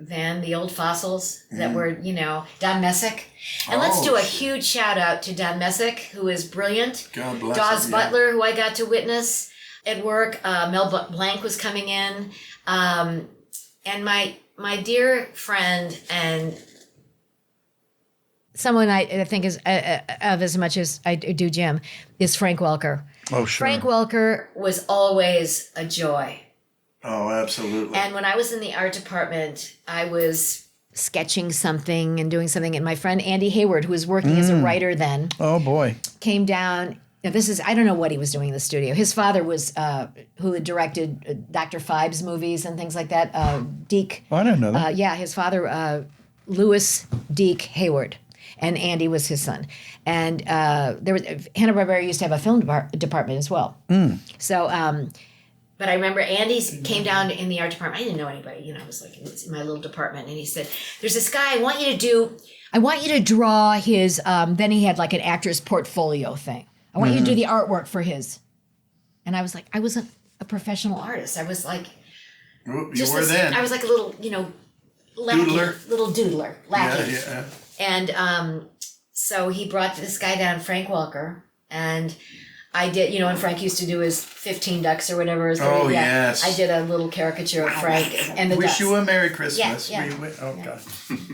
then, the old fossils that were, Don Messick. And let's do a huge shout out to Don Messick, who is brilliant. God bless Dawes him, Butler, who I got to witness at work. Mel Blanc was coming in. And my dear friend and someone I think is of as much as I do Jim is Frank Welker. Oh, sure. Frank Welker was always a joy. Oh, absolutely. And when I was in the art department, I was sketching something and doing something, and my friend Andy Hayward, who was working as a writer then, Oh, boy. came down. Now, I don't know what he was doing in the studio. His father was, who had directed Dr. Phibes movies and things like that, Deke. Oh, I didn't know that. Yeah, his father, Louis Deke Hayward. And Andy was his son. And there was Hanna-Barbera used to have a film department as well. So, but I remember Andy came down in the art department. I didn't know anybody. I was like, it's in my little department. And he said, there's this guy I want you to draw his, then he had like an actor's portfolio thing. I want you to do the artwork for his. And I was like, I wasn't a professional artist. I was like, you were then. I was like a little, lackey, Doodler. little doodler, lackey. Yeah. And so he brought this guy down, Frank Welker, and I did, and Frank used to do his 15 ducks or whatever. Oh, yes. I did a little caricature of Frank and the Wish ducks. you a Merry Christmas. Yeah. Oh, God.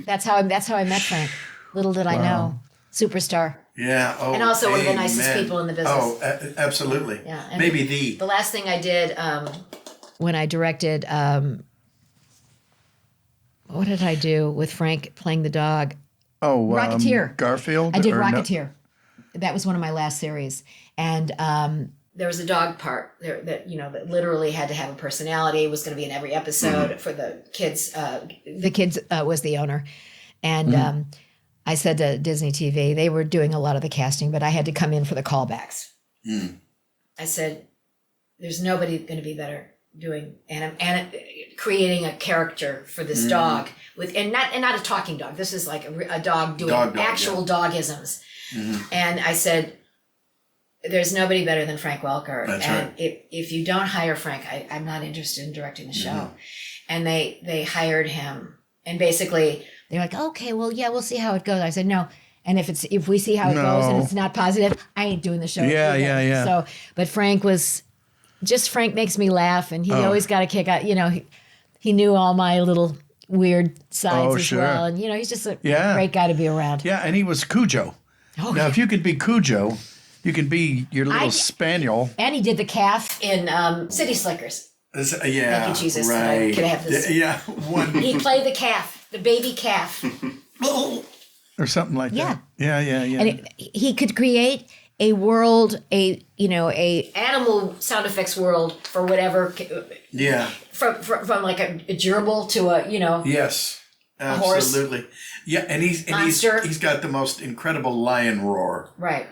That's how I met Frank. Little did I know. Superstar. Yeah. Oh, And also one of the nicest amen. people in the business. Oh, absolutely. Yeah. And Maybe the. The last thing I did when I directed, what did I do with Frank playing the dog? Oh, Rocketeer. Garfield? I did or no? Rocketeer. That was one of my last series. And there was a dog part there that, that literally had to have a personality, was going to be in every episode for the kids. The kids was the owner. And I said to Disney TV, they were doing a lot of the casting, but I had to come in for the callbacks. I said, there's nobody going to be better doing and creating a character for this dog and not a talking dog. This is like a dog doing actual dogisms. And I said, there's nobody better than Frank Welker. That's and right. if you don't hire Frank, I'm not interested in directing the show. And they hired him, and basically they're like, okay, well, yeah, we'll see how it goes. I said, no. And if we see how it goes and it's not positive, I ain't doing the show. Yeah. So, but Frank makes me laugh, and he always got a kick out. He knew all my little weird sides as well, and he's just a great guy to be around. Yeah, and he was Cujo. Oh, Now, if you could be Cujo, you can be your little spaniel. And he did the calf in City Slickers. Yeah. Thank you, Jesus. Right. Can I have this? Yeah. He played the calf, the baby calf. Or something like that. Yeah. And he could create a world, a animal sound effects world for whatever. Yeah. From like a gerbil to a Yes. horse. Absolutely. Yeah, and he's got the most incredible lion roar. Right.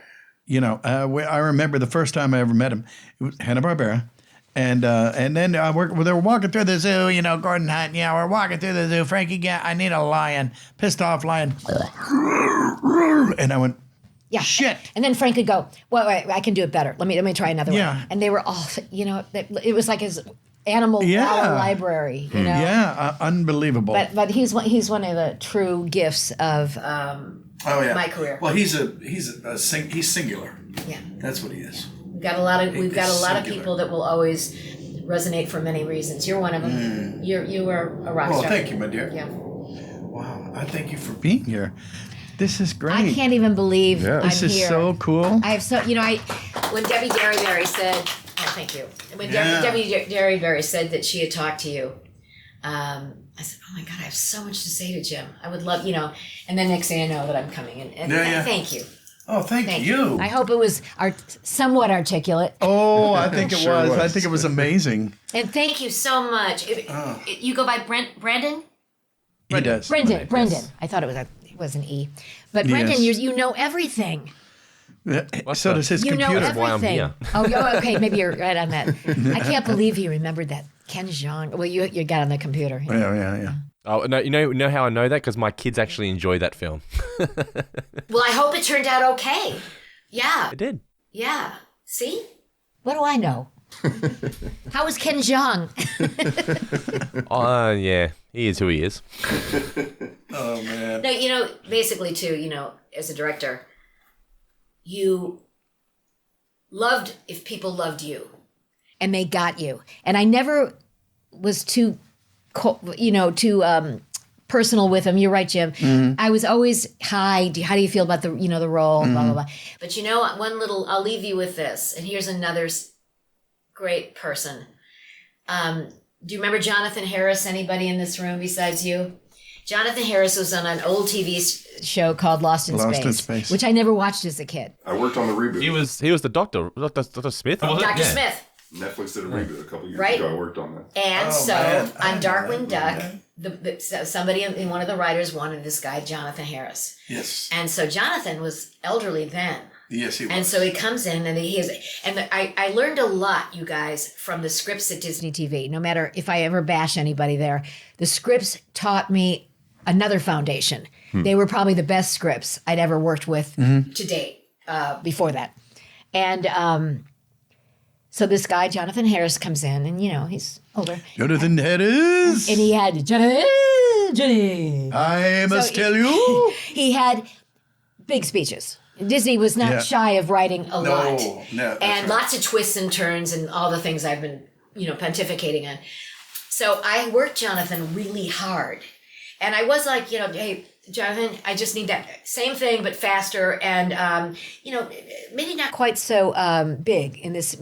I remember the first time I ever met him. It was Hanna-Barbera. And then they were walking through the zoo, Gordon Hunt, we're walking through the zoo. Frankie, I need a lion. Pissed off lion. And I went, yeah. Shit. And then Frank would go, well, wait, I can do it better. Let me try another one. And they were all, it was like his animal library, Yeah, unbelievable. But he's one of the true gifts of my career. Well, he's singular. Yeah. That's what he is. We've got a lot of people that will always resonate for many reasons. You're one of them. You are a rock star. Well, thank you, my dear. Yeah. Wow, I thank you for being here. This is great. I can't even believe I'm here. This is so cool. I have when Debbie Derryberry said, thank you. When Debbie Derryberry said that she had talked to you, I said, oh my God, I have so much to say to Jim. I would love, and then next thing I know that I'm coming in. And thank you. Oh, thank you. I hope it was somewhat articulate. Oh, I think it was. I think it was amazing. And thank you so much. You go by Brandon? He does. Brendan. I thought it was an E. But Brendan, you know everything. So does his computer. You know everything. Oh, okay. Maybe you're right on that. I can't believe you remembered that. Ken Jeong. Well, you got on the computer. Yeah. Oh, no, you know how I know that? Because my kids actually enjoy that film. Well, I hope it turned out okay. Yeah. It did. Yeah. See? What do I know? How was Ken Jeong? Yeah, he is who he is. Oh, man. No, basically, too, as a director, you loved if people loved you and they got you. And I never was too personal with him. You're right, Jim. Mm-hmm. I was always, hi, how do you feel about the role, blah, blah, blah. But I'll leave you with this. And here's another great person. Do you remember Jonathan Harris? Anybody in this room besides you? Jonathan Harris was on an old TV show called Lost in Space, which I never watched as a kid. I worked on the reboot. He was the doctor, Dr. Smith. Dr. Smith. Netflix did a reboot a couple years ago. I worked on that. And on Darkwing Duck, somebody in one of the writers wanted this guy, Jonathan Harris. Yes. And so Jonathan was elderly then. Yes, he was. And so he comes in and I learned a lot, you guys, from the scripts at Disney TV. No matter if I ever bash anybody there, the scripts taught me another foundation. They were probably the best scripts I'd ever worked with to date before that. And so this guy, Jonathan Harris, comes in and, he's older. Jonathan Harris. And he had Jenny. I must tell you. He had big speeches. Disney was not shy of writing a lot. No, and lots of twists and turns and all the things I've been, pontificating on. So I worked Jonathan really hard. And I was like, hey, Jonathan, I just need that same thing, but faster. And, maybe not quite so big in this.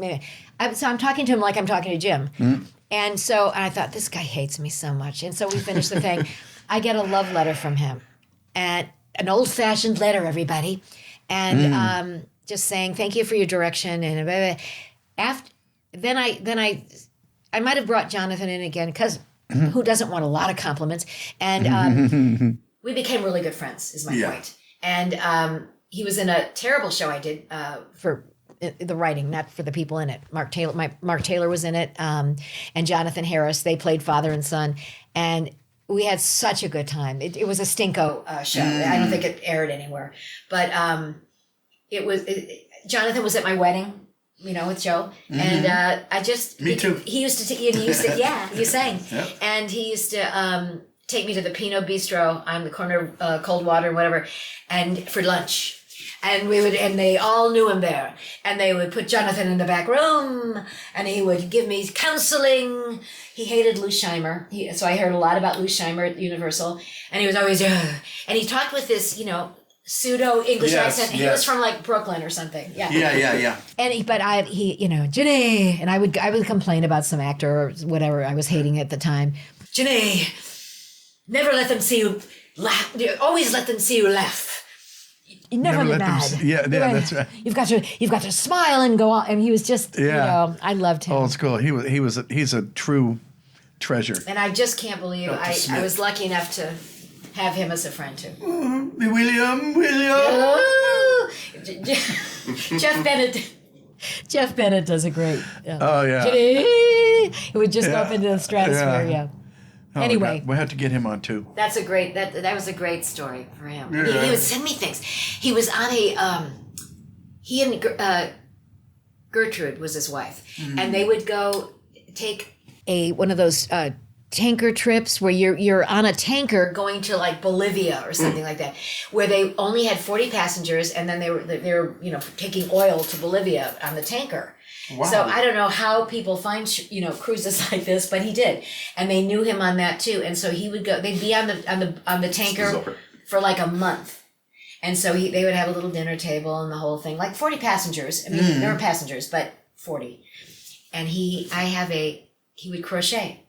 So I'm talking to him like I'm talking to Jim. Mm-hmm. And I thought, this guy hates me so much. And so we finished the thing. I get a love letter from him. And an old-fashioned letter, everybody. And just saying, thank you for your direction. And then I might have brought Jonathan in again because who doesn't want a lot of compliments? And we became really good friends, is my point. And he was in a terrible show I did for the writing, not for the people in it. Mark Taylor was in it, and Jonathan Harris. They played father and son, and we had such a good time. It was a stinko show. I don't think it aired anywhere, but Jonathan was at my wedding. With Joe. And I just... Me too. He used to you sang. Yep. And he used to take me to the Pinot Bistro on the corner of Coldwater and whatever, and for lunch. And they all knew him there. And they would put Jonathan in the back room, and he would give me counseling. He hated Lou Scheimer. So I heard a lot about Lou Scheimer at Universal. And he was always, and he talked with this, pseudo English accent. He was from like Brooklyn or something. Yeah. And Ginny, and I would complain about some actor or whatever I was hating at the time. Ginny, never let them see you laugh. Always let them see you laugh. You never be mad. That's right. You've got to smile and go on. And he was just, I loved him. Old school. He's a true treasure. And I just can't believe I was lucky enough to have him as a friend too. William. Jeff Bennett does a great. It would just go up into the stratosphere. Oh, anyway, we'll have to get him on too. That's a great. That was a great story for him. Yeah. He would send me things. He was on a. He and Gertrude was his wife, and they would go take one of those. Tanker trips where you're on a tanker going to like Bolivia or something like that, where they only had 40 passengers, and then they were taking oil to Bolivia on the tanker. Wow. So I don't know how people find cruises like this, but he did, and they knew him on that too. And so he would go. They'd be on the tanker for like a month, and so they would have a little dinner table and the whole thing, like 40 passengers. I mean, there were passengers, but 40. And he would crochet.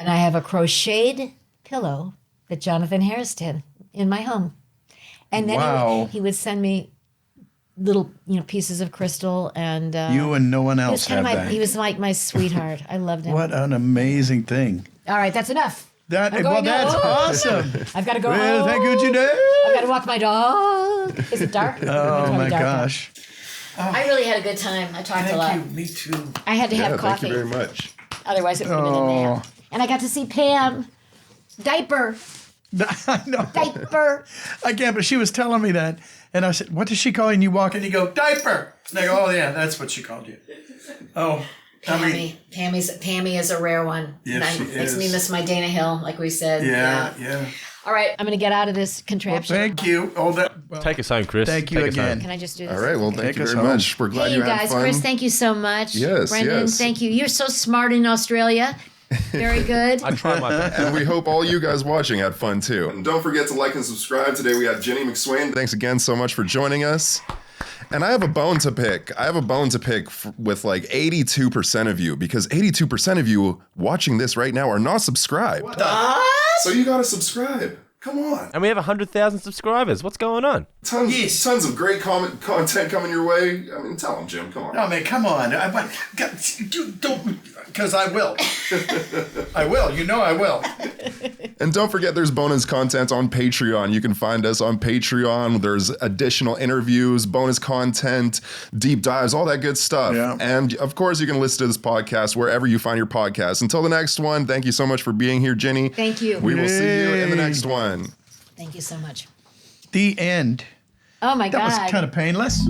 And I have a crocheted pillow that Jonathan Harris did in my home. And then he would send me little, pieces of crystal, and you and no one else had that. He was like my sweetheart. I loved him. What an amazing thing! All right, that's enough. That's awesome. I've got to go. Well, thank you, Ginny. I've got to walk my dog. Is it dark? Oh my gosh! I really had a good time. I talked a lot. Thank you. Me too. I had to have coffee. Thank you very much. Otherwise, it would have been a nap. And I got to see Pam. Diaper. I know. Diaper. I can't, but she was telling me that. And I said, what does she call you? And you walk in and you go, diaper. And I go, oh, yeah, that's what she called you. Oh, Pammy. Pammy is a rare one. Yes, she makes is. me miss my Dana Hill, like we said. Yeah. All right, I'm going to get out of this contraption. Well, thank you. Take us home, Chris. Thank you Take us home. again. Can I just do this? All right. Well, thank you us very home. much. We're glad Hey, you you had guys. fun. Chris, thank you so much. Yes, Brendan, yes. thank you. You're so smart in Australia. Very good. I try my best. And we hope all you guys watching had fun too. And don't forget to like and subscribe. Today we have Ginny McSwain. Thanks again so much for joining us. And I have a bone to pick. With like 82% of you, because 82% of you watching this right now are not subscribed. So you gotta subscribe. Come on. And we have 100,000 subscribers. What's going on? Tons of great content coming your way. I mean, tell them, Jim. Come on. Oh, man, come on. Don't, because I will. I will. You know I will. And don't forget, there's bonus content on Patreon. You can find us on Patreon. There's additional interviews, bonus content, deep dives, all that good stuff. Yeah. And of course, you can listen to this podcast wherever you find your podcast. Until the next one, thank you so much for being here, Ginny. Thank you. We will see you in the next one. Thank you so much. The end. Oh, my God. That was kind of painless.